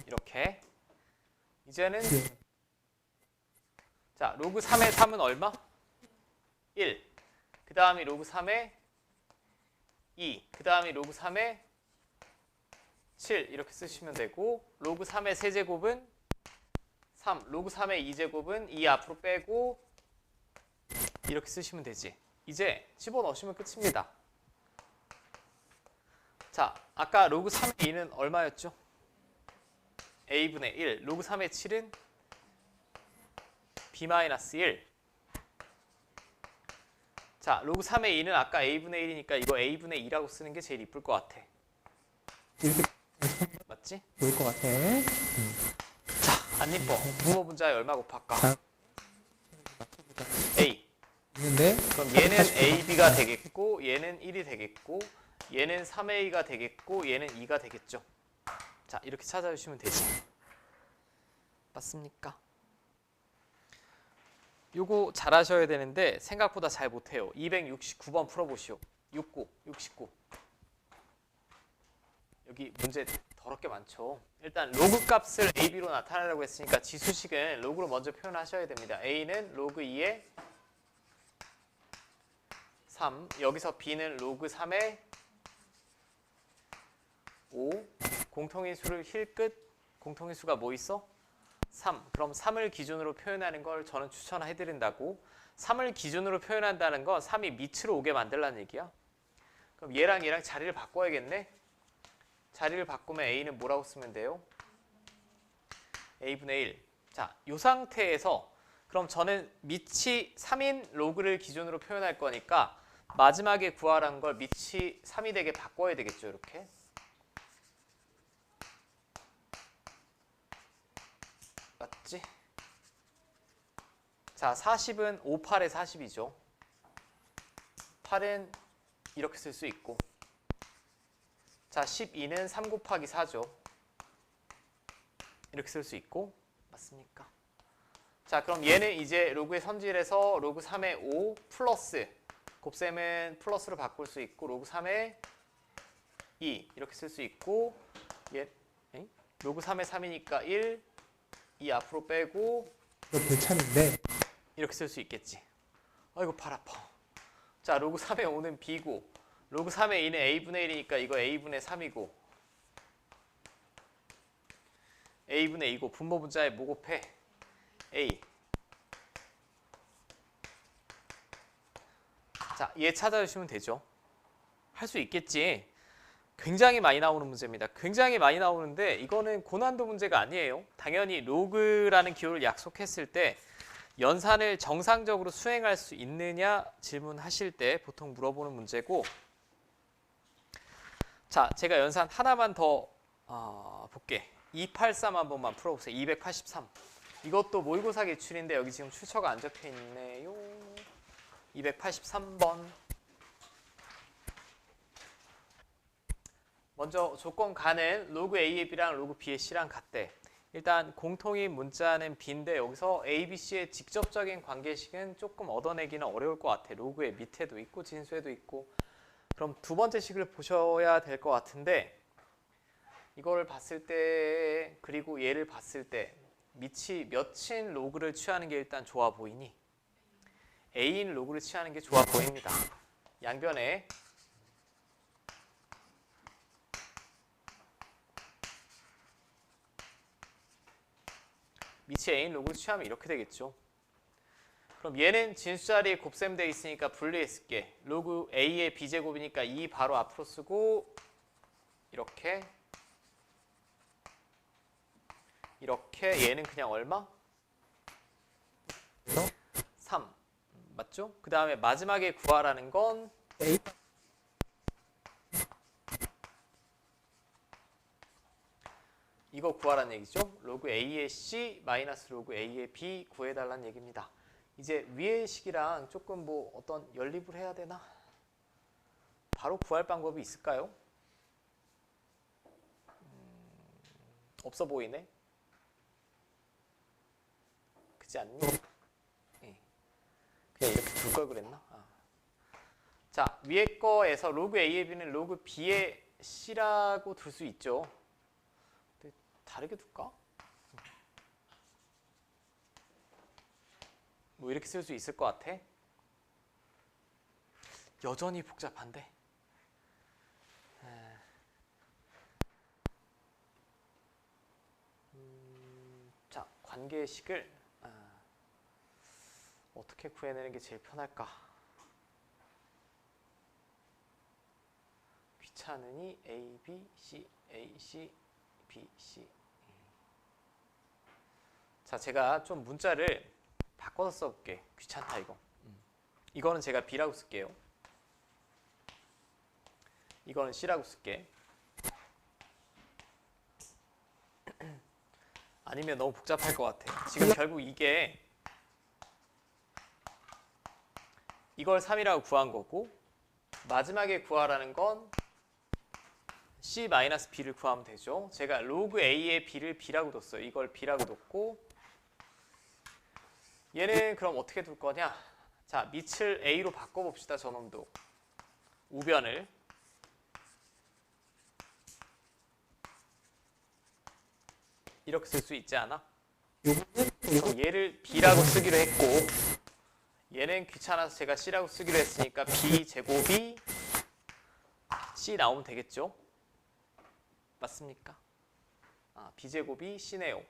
이렇게. 이제는 자, 로그 3의 3은 얼마? 1. 그 다음이 로그 3의 2. 그 다음이 로그 3의 7 이렇게 쓰시면 되고 로그 3의 세제곱은 3. 로그 3의 2제곱은 2 앞으로 빼고 이렇게 쓰시면 되지. 이제 집어넣으시면 끝입니다. 자, 아까 로그 3의 2는 얼마였죠? A분의 1. 로그 3의 7은 B-1. 자, 로그 3의 2는 아까 A분의 1이니까 이거 A분의 2라고 쓰는 게 제일 이쁠 것 같아. 이렇게 맞지? 보일 것 같아. 자, 안 이뻐. 부호 분자에 얼마 곱할까? 자. A. 있는데 그럼 얘는 AB가 되겠고 얘는 1이 되겠고 얘는 3A가 되겠고 얘는 2가 되겠죠. 자, 이렇게 찾아주시면 되지. 맞습니까? 요거 잘하셔야 되는데 생각보다 잘 못해요. 269번 풀어보시오. 69. 여기 문제 더럽게 많죠. 일단 로그 값을 AB로 나타내라고 했으니까 지수식은 로그로 먼저 표현하셔야 됩니다. A는 로그 2의 3, 여기서 B는 로그 3의 5, 공통인수를 힐끝, 공통인수가 뭐 있어? 3. 그럼 3을 기준으로 표현하는 걸 저는 추천해드린다고. 3을 기준으로 표현한다는 건 3이 밑으로 오게 만들라는 얘기야. 그럼 얘랑 자리를 바꿔야겠네. 자리를 바꾸면 A는 뭐라고 쓰면 돼요? A분의 1. 자, 이 상태에서 그럼 저는 밑이 3인 로그를 기준으로 표현할 거니까 마지막에 구하라는 걸 밑이 3이 되게 바꿔야 되겠죠. 이렇게. 맞지? 자, 40은 5, 8의 40이죠. 8은 이렇게 쓸 수 있고, 자, 12는 3 곱하기 4죠. 이렇게 쓸 수 있고, 맞습니까? 자, 그럼 얘는 이제 로그의 선질에서 로그 3의 5 플러스, 곱셈은 플러스로 바꿀 수 있고, 로그 3의 2 이렇게 쓸 수 있고, 로그 3의 3이니까 1, 2 앞으로 빼고, 이거 불참인데 이렇게 쓸 수 있겠지. 아이고 팔 아파. 자, 로그 3의 5는 B고, 로그 3의 2는 A분의 1이니까 이거 A분의 3이고, A분의 2고, 분모 분자에 뭐 곱해? A. 자, 얘 찾아주시면 되죠. 할 수 있겠지. 굉장히 많이 나오는 문제입니다. 굉장히 많이 나오는데 이거는 고난도 문제가 아니에요. 당연히 로그라는 기호를 약속했을 때 연산을 정상적으로 수행할 수 있느냐 질문하실 때 보통 물어보는 문제고, 자, 제가 연산 하나만 더 볼게. 283 한 번만 풀어보세요. 283. 이것도 모의고사 기출인데 여기 지금 출처가 안 적혀 있네요. 283번. 먼저 조건 가는 로그 A의 B랑 로그 B의 C랑 같대. 일단 공통인 문자는 B인데 여기서 A, B, C의 직접적인 관계식은 조금 얻어내기는 어려울 것 같아. 로그의 밑에도 있고 진수에도 있고. 그럼 두 번째 식을 보셔야 될 것 같은데, 이거를 봤을 때 그리고 얘를 봤을 때 밑이 몇인 로그를 취하는 게 일단 좋아 보이니? A인 로그를 취하는 게 좋아 보입니다. 양변에 밑이 A인 로그를 취하면 이렇게 되겠죠. 그럼 얘는 진수 자리에 곱셈되어 있으니까 분리했을게. 로그 A의 B제곱이니까 2 바로 앞으로 쓰고, 이렇게 얘는 그냥 얼마? 3. 맞죠? 그 다음에 마지막에 구하라는 건 A 이거 구하라는 얘기죠. 로그 A의 C 마이너스 로그 A의 B 구해달라는 얘기입니다. 이제 위의 식이랑 조금 뭐 어떤 연립을 해야 되나? 바로 구할 방법이 있을까요? 없어 보이네. 그렇지 않니? 네. 그냥 이렇게 둘 걸 그랬나? 자, 위에 거에서 로그 A의 B는 로그 B의 C라고 둘 수 있죠. 근데 다르게 둘까? 뭐 이렇게 쓸 수 있을 것 같아. 여전히 복잡한데. 자, 관계식을 어떻게 구해내는 게 제일 편할까? 귀찮으니 A, B, C, A, C, B, C. 자, 제가 좀 문자를 바꿔서 써볼게. 귀찮다 이거. 이거는 제가 B라고 쓸게요. 이거는 C라고 쓸게. 아니면 너무 복잡할 것 같아. 지금 결국 이걸 3이라고 구한 거고, 마지막에 구하라는 건 C-B를 구하면 되죠. 제가 로그 A의 B를 B라고 뒀어요. 이걸 B라고 뒀고, 얘는 그럼 어떻게 둘 거냐? 자, 밑을 A로 바꿔봅시다. 저놈도 우변을 이렇게 쓸 수 있지 않아? 요거는 그럼 얘를 B라고 쓰기로 했고 얘는 귀찮아서 제가 C라고 쓰기로 했으니까 B 제곱이 C 나오면 되겠죠? 맞습니까? B 제곱이 C네요.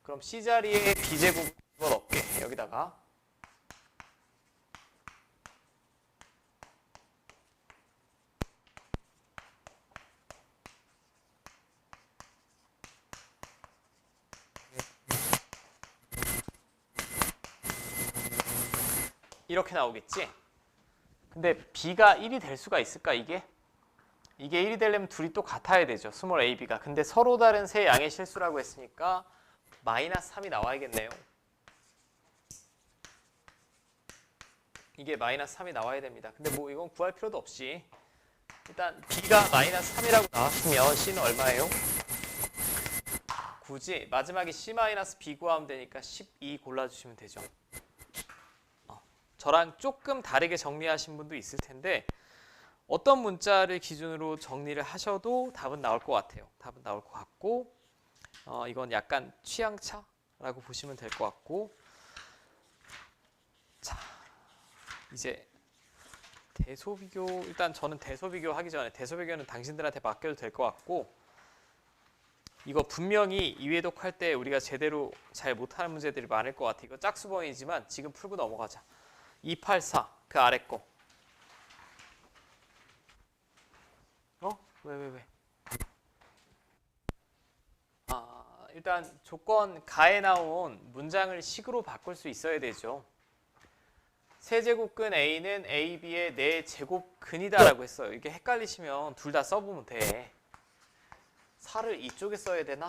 그럼 C 자리에 B 제곱을 넣을게. 여기다가 이렇게 나오겠지? 근데 B가 1이 될 수가 있을까 이게? 이게 1이 되려면 둘이 또 같아야 되죠. 스몰 a, b가. 근데 서로 다른 세 양의 실수라고 했으니까 마이너스 3이 나와야겠네요. 이게 마이너스 3이 나와야 됩니다. 근데 뭐 이건 구할 필요도 없이 일단 B가 마이너스 3이라고 나왔으면 C는 얼마예요? 굳이 마지막에 C 마이너스 B 구하면 되니까 12 골라주시면 되죠. 저랑 조금 다르게 정리하신 분도 있을 텐데 어떤 문자를 기준으로 정리를 하셔도 답은 나올 것 같아요. 답은 나올 것 같고 이건 약간 취향차라고 보시면 될 것 같고 자 이제 대소비교 일단 저는 대소비교 하기 전에 대소비교는 당신들한테 맡겨도 될 것 같고 이거 분명히 이외독 할 때 우리가 제대로 잘 못하는 문제들이 많을 것 같아. 이거 짝수번이지만 지금 풀고 넘어가자. 284 그 아래 거. 왜? 일단 조건 가에 나온 문장을 식으로 바꿀 수 있어야 되죠. 세제곱근 A는 AB의 4제곱근이다라고 했어요. 이게 헷갈리시면 둘 다 써보면 돼. 4를 이쪽에 써야 되나?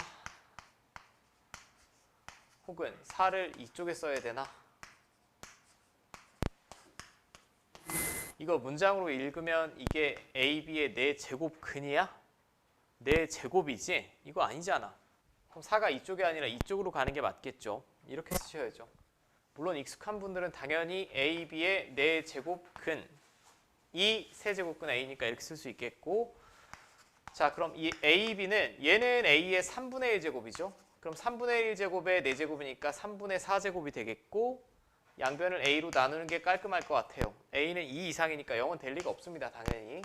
혹은 4를 이쪽에 써야 되나? 이거 문장으로 읽으면 이게 AB의 4제곱근이야? 4제곱이지? 이거 아니잖아. 그럼 4가 이쪽이 아니라 이쪽으로 가는 게 맞겠죠. 이렇게 쓰셔야죠. 물론 익숙한 분들은 당연히 AB의 4제곱근 이 세제곱근 A니까 이렇게 쓸 수 있겠고 자 그럼 이 AB는 얘는 A의 3분의 1제곱이죠. 그럼 3분의 1제곱의 4제곱이니까 3분의 4제곱이 되겠고 양변을 A로 나누는 게 깔끔할 것 같아요. A는 2 이상이니까 0은 될 리가 없습니다. 당연히.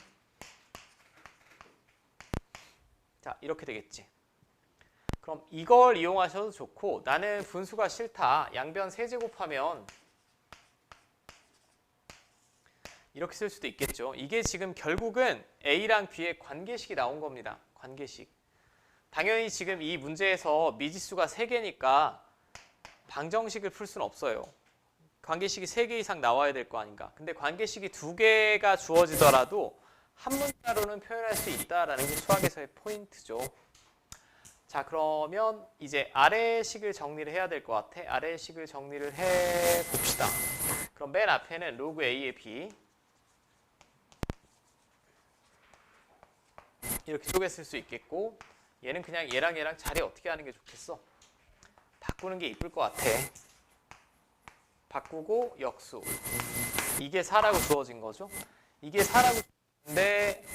자 이렇게 되겠지. 그럼 이걸 이용하셔도 좋고 나는 분수가 싫다. 양변 세제곱하면 이렇게 쓸 수도 있겠죠. 이게 지금 결국은 A랑 B의 관계식이 나온 겁니다. 관계식. 당연히 지금 이 문제에서 미지수가 3개니까 방정식을 풀 수는 없어요. 관계식이 3개 이상 나와야 될 거 아닌가. 근데 관계식이 2개가 주어지더라도 한 문자로는 표현할 수 있다라는 게 수학에서의 포인트죠. 자 그러면 이제 아래식을 정리를 해야 될 것 같아. 아래식을 정리를 해봅시다. 그럼 맨 앞에는 로그 A의 B 이렇게 쪼개 쓸 수 있겠고 얘는 그냥 얘랑 자리 어떻게 하는 게 좋겠어? 바꾸는 게 이쁠 것 같아. 바꾸고 역수. 이게 4라고 주어진 거죠. 이게 4라고 주어진데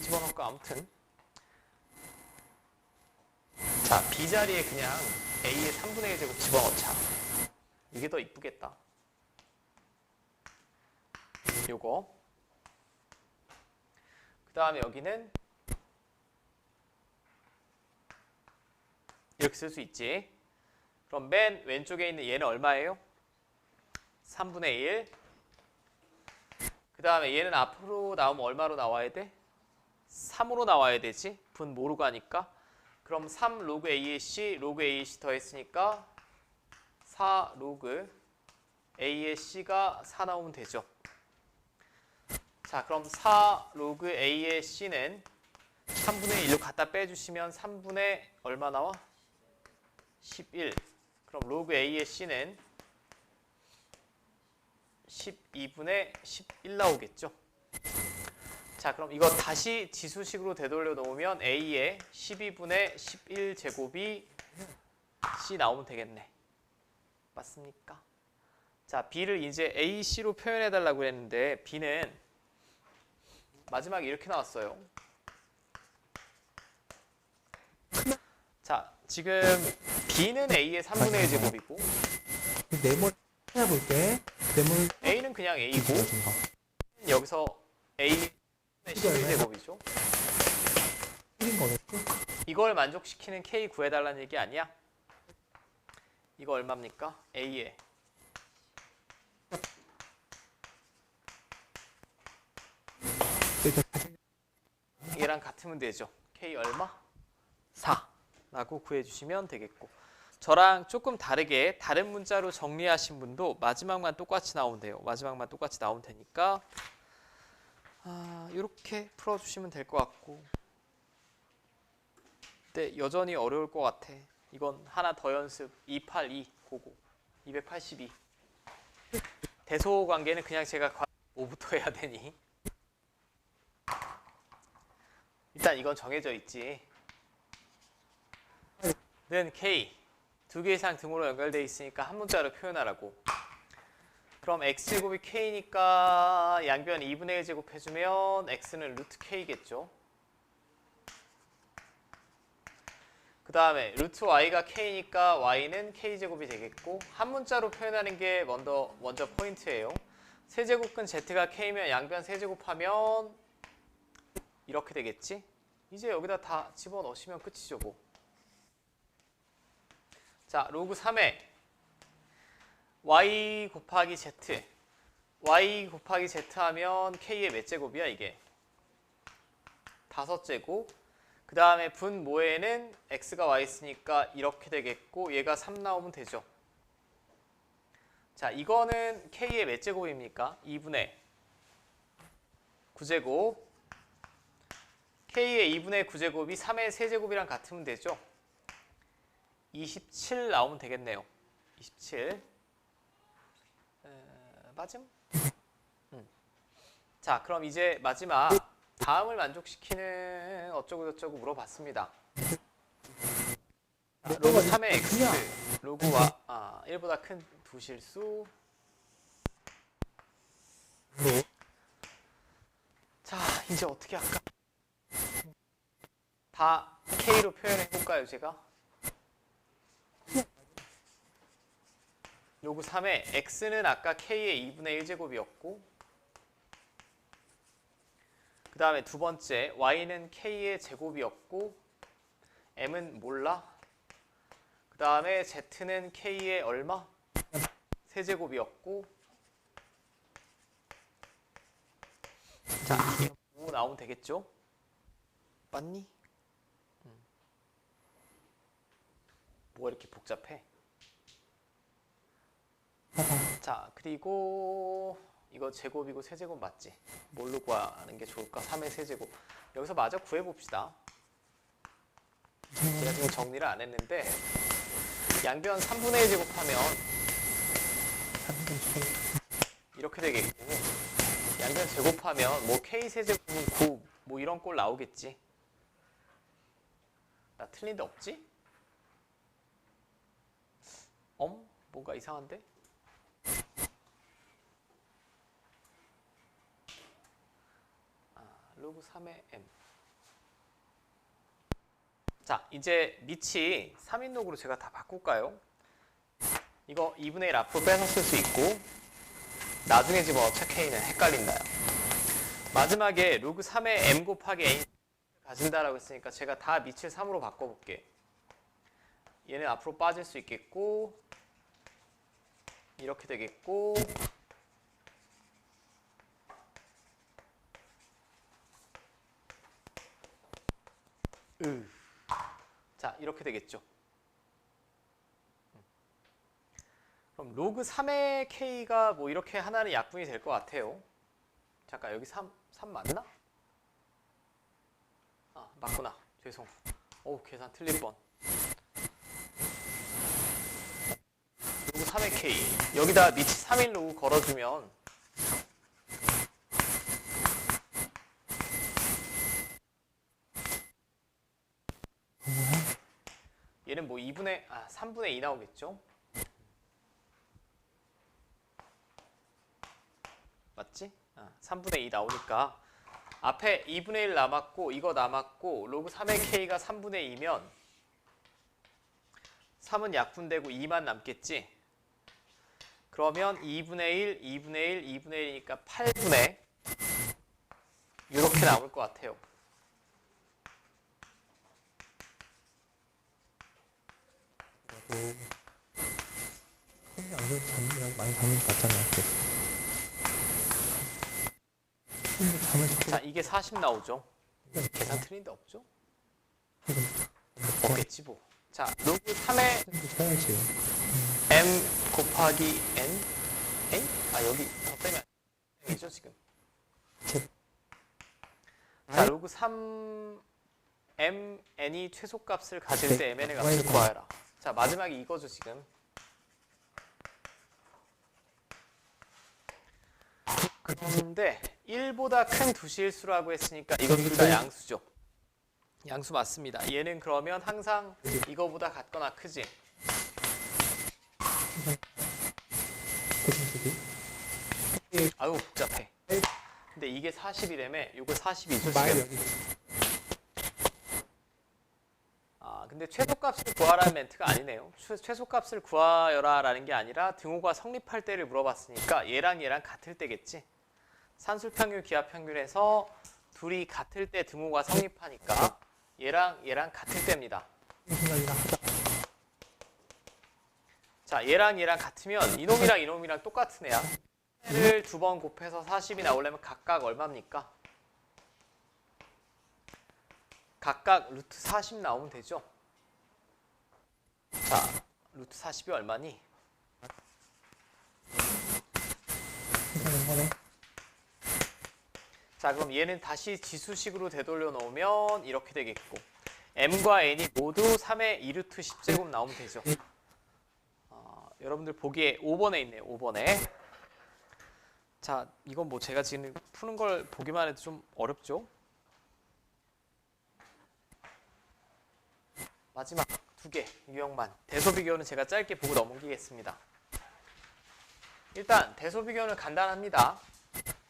집어넣을까 아무튼 자 B자리에 그냥 A의 3분의 1제곱 집어넣자. 이게 더 이쁘겠다. 요거 그 다음에 여기는 이렇게 쓸 수 있지. 그럼 맨 왼쪽에 있는 얘는 얼마예요? 3분의 1. 그 다음에 얘는 앞으로 나오면 얼마로 나와야 돼? 3으로 나와야 되지. 분 모르고 가니까. 그럼 3 로그 A의 C, 로그 A의 C 더했으니까 4 로그 A의 C가 4 나오면 되죠. 자 그럼 4 로그 A의 C는 3분의 1로 갖다 빼주시면 3분의 얼마 나와? 11. 그럼 로그 A의 C는 12분의 11 나오겠죠. 자 그럼 이거 다시 지수식으로 되돌려 놓으면 A의 12분의 11제곱이 C 나오면 되겠네. 맞습니까? 자 B를 이제 AC로 표현해 달라고 했는데 B는 마지막에 이렇게 나왔어요. 자, 지금 B는 A의 3분의 1 제곱이고 네모 찾아볼게. 네모 A는 그냥 A고 준 거. 여기서 A의 11제곱이죠. 1인 거겠지? 이걸 만족시키는 K 구해달라는 얘기 아니야? 이거 얼마입니까? A에 얘랑 같으면 되죠. K 얼마? 4 라고 구해주시면 되겠고, 저랑 조금 다르게 다른 문자로 정리하신 분도 마지막만 똑같이 나오면 돼요. 마지막만 똑같이 나오면 되니까 이렇게 풀어주시면 될 것 같고, 근데 여전히 어려울 것 같아. 이건 하나 더 연습. 282 고고 282. 대소 관계는 그냥 제가 뭐부터 해야 되니? 일단 이건 정해져 있지. 는 K 두 개 이상 등으로 연결되어 있으니까 한 문자로 표현하라고. 그럼 x제곱이 k니까 양변 2분의 1 제곱 해주면 x는 루트 k겠죠. 그 다음에 루트 y가 k니까 y는 k제곱이 되겠고, 한 문자로 표현하는 게 먼저 포인트예요. 세제곱근 z가 k면 양변 세제곱하면 이렇게 되겠지. 이제 여기다 다 집어넣으시면 끝이죠 뭐. 자, 로그 3에 y 곱하기 z, y 곱하기 z 하면 k의 몇 제곱이야 이게? 5제곱. 그 다음에 분모에는 x가 y 있으니까 이렇게 되겠고, 얘가 3 나오면 되죠. 자, 이거는 k의 몇 제곱입니까? 2분의 9제곱. k의 2분의 9제곱이 3의 세제곱이랑 같으면 되죠. 27 나오면 되겠네요. 27. 맞음? 자, 그럼 이제 마지막 다음을 만족시키는 어쩌고저쩌고 물어봤습니다. 자, 로그 3의 x, 로그와 1보다 큰 두 실수. 자, 이제 어떻게 할까? 다 k로 표현해 볼까요, 제가? 로그 3의 x는 아까 k의 2분의 1제곱이었고, 그 다음에 두 번째 y는 k의 제곱이었고, m은 몰라. 그 다음에 z는 k의 얼마? 세제곱이었고, 자, 이게 뭐 나오면 되겠죠? 맞니? 뭐가 이렇게 복잡해? 자, 그리고 이거 제곱이고 세제곱 맞지? 뭘로 구하는 게 좋을까? 3의 세제곱. 여기서 마저 구해봅시다. 제가 지금 정리를 안 했는데, 양변 3분의 1 제곱하면 이렇게 되겠고, 양변 제곱하면 뭐 k 세제곱은 9, 뭐 이런 꼴 나오겠지. 나 틀린 데 없지? 뭔가 이상한데? 로그 3의 m. 자, 이제 밑이 3인록으로 제가 다 바꿀까요? 이거 2분의 1 앞으로 빼서 쓸 수 있고, 나중에 집어넣자 k는 헷갈린다요. 마지막에 로그 3의 m 곱하기 a 가진다라고 했으니까 제가 다 밑을 3으로 바꿔볼게. 얘는 앞으로 빠질 수 있겠고, 이렇게 되겠고, 자, 이렇게 되겠죠. 그럼 로그 3의 k가 뭐 이렇게 하나는 약분이 될 것 같아요. 잠깐, 여기 3 맞나? 맞구나. 죄송. 계산 틀릴 뻔. 로그 3의 k. 여기다 밑이 3인 로그 걸어주면 얘는 뭐 3분의 2 나오겠죠? 맞지? 3분의 2 나오니까 앞에 2분의 1 남았고 이거 남았고 로그 3의 k가 3분의 2면 3은 약분되고 2만 남겠지. 그러면 2분의 1, 2분의 1, 2분의 1이니까 8분의 이렇게 나올 것 같아요. 그래도 안 그래도 잠이랑 많이 잠을 잤잖아요. 잠을 자, 이게 40 나오죠. 계산 틀린 데 없죠? 없겠지 뭐. 자, 로그 3의 쳐야지. m 곱하기 n? n? 아, 여기 더 빼면 n이죠 지금. 자, 로그 3 m n이 최소값을 가질 때 mn의 값을 구하여라. 자, 마지막에 이거죠 지금. 그런데 1보다 큰 두 실수라고 했으니까 이거 둘 다 양수죠. 양수 맞습니다. 얘는 그러면 항상 이거보다 같거나 크지. 아유 복잡해. 근데 이게 40이라며 요거 40이죠 지금. 아 근데 최소값을 구하라는 멘트가 아니네요. 최소값을 구하여라 라는 게 아니라 등호가 성립할 때를 물어봤으니까 얘랑 같을 때겠지. 산술평균 기하평균에서 둘이 같을 때 등호가 성립하니까 얘랑 같을 때입니다. 자, 얘랑 같으면 이놈이랑 똑같은 애야. 얘를 두 번 곱해서 40이 나오려면 각각 얼마입니까? 각각 루트 40 나오면 되죠. 자, 루트 40이 얼마니? 자, 그럼 얘는 다시 지수식으로 되돌려 놓으면 이렇게 되겠고 m과 n이 모두 3의 2루트 10제곱 나오면 되죠. 여러분들 보기에 5번에 있네요. 5번에. 자, 이건 뭐 제가 지금 푸는 걸 보기만 해도 좀 어렵죠? 마지막 두 개 유형만. 대소비교는 제가 짧게 보고 넘기겠습니다. 일단 대소비교는 간단합니다.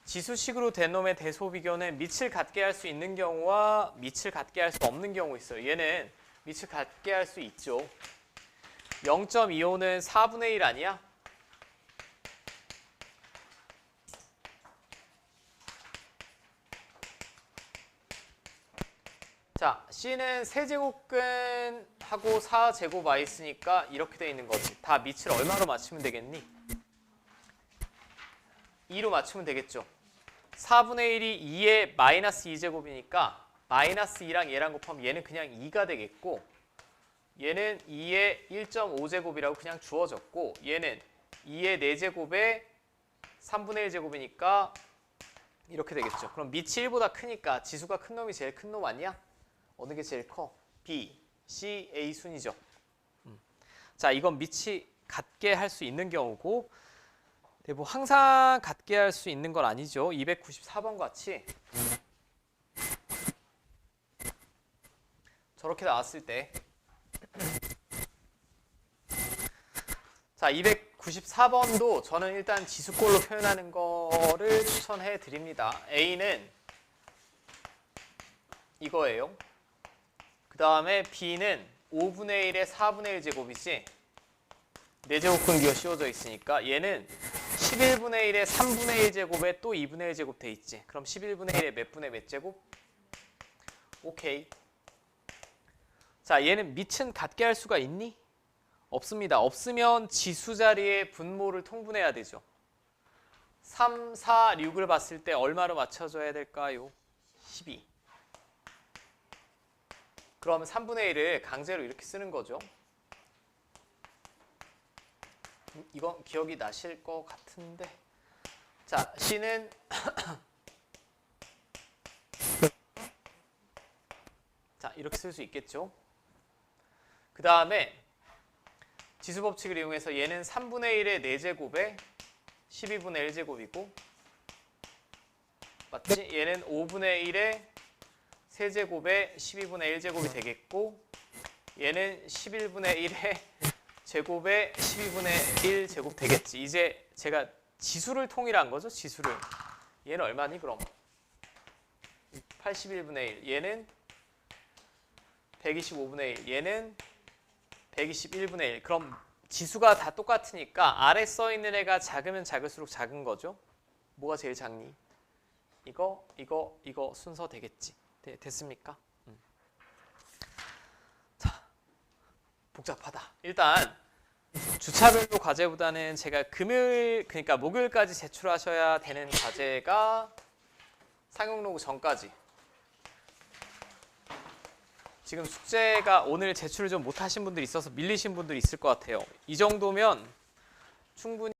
지수식으로 된 놈의 대소비교는 밑을 같게 할 수 있는 경우와 밑을 같게 할 수 없는 경우 있어요. 얘는 밑을 같게 할 수 있죠. 0.25는 4분의 1 아니야? 자, C는 세제곱근하고 4제곱 와 있으니까 이렇게 돼 있는 거지. 다 밑을 얼마로 맞추면 되겠니? 2로 맞추면 되겠죠. 4분의 1이 2의 마이너스 2제곱이니까 마이너스 2랑 얘랑 곱하면 얘는 그냥 2가 되겠고 얘는 2의 1.5제곱이라고 그냥 주어졌고 얘는 2의 4제곱에 3분의 1제곱이니까 이렇게 되겠죠. 그럼 밑이 1보다 크니까 지수가 큰 놈이 제일 큰 놈 아니야? 어느 게 제일 커? B, C, A 순이죠. 자, 이건 밑이 같게 할 수 있는 경우고 네, 뭐 항상 같게 할 수 있는 건 아니죠. 294번 같이 저렇게 나왔을 때 자, 294번도 저는 일단 지수꼴로 표현하는 거를 추천해 드립니다. A는 이거예요. 그 다음에 B는 5분의 1에 4분의 1제곱이지 4제곱근 기가 씌워져 있으니까 얘는 11분의 1에 3분의 1제곱에 또 2분의 1제곱 돼 있지. 그럼 11분의 1에 몇 분의 몇 제곱? 오케이. 자, 얘는 밑은 같게 할 수가 있니? 없습니다. 없으면 지수 자리에 분모를 통분해야 되죠. 3, 4, 6을 봤을 때 얼마로 맞춰줘야 될까요? 12. 그러면 3분의 1을 강제로 이렇게 쓰는 거죠. 이건 기억이 나실 것 같은데. 자, C는 자, 이렇게 쓸 수 있겠죠. 그 다음에 지수 법칙을 이용해서 얘는 3분의 1의 4제곱에 12분의 1제곱이고 맞지? 얘는 5분의 1의 세제곱에 12분의 1제곱이 되겠고 얘는 11분의 1의 제곱에 12분의 1제곱 되겠지. 이제 제가 지수를 통일한 거죠. 지수를. 얘는 얼마니 그럼? 81분의 1, 얘는 125분의 1, 얘는 121분의 1. 그럼 지수가 다 똑같으니까 아래 써 있는 애가 작으면 작을수록 작은 거죠. 뭐가 제일 작니? 이거 순서 되겠지. 됐습니까? 자, 복잡하다. 일단 주차별로 과제보다는 제가 금요일, 그러니까 목요일까지 제출하셔야 되는 과제가 상용로그 전까지. 지금 숙제가 오늘 제출을 좀 못하신 분들이 있어서 밀리신 분들이 있을 것 같아요. 이 정도면 충분히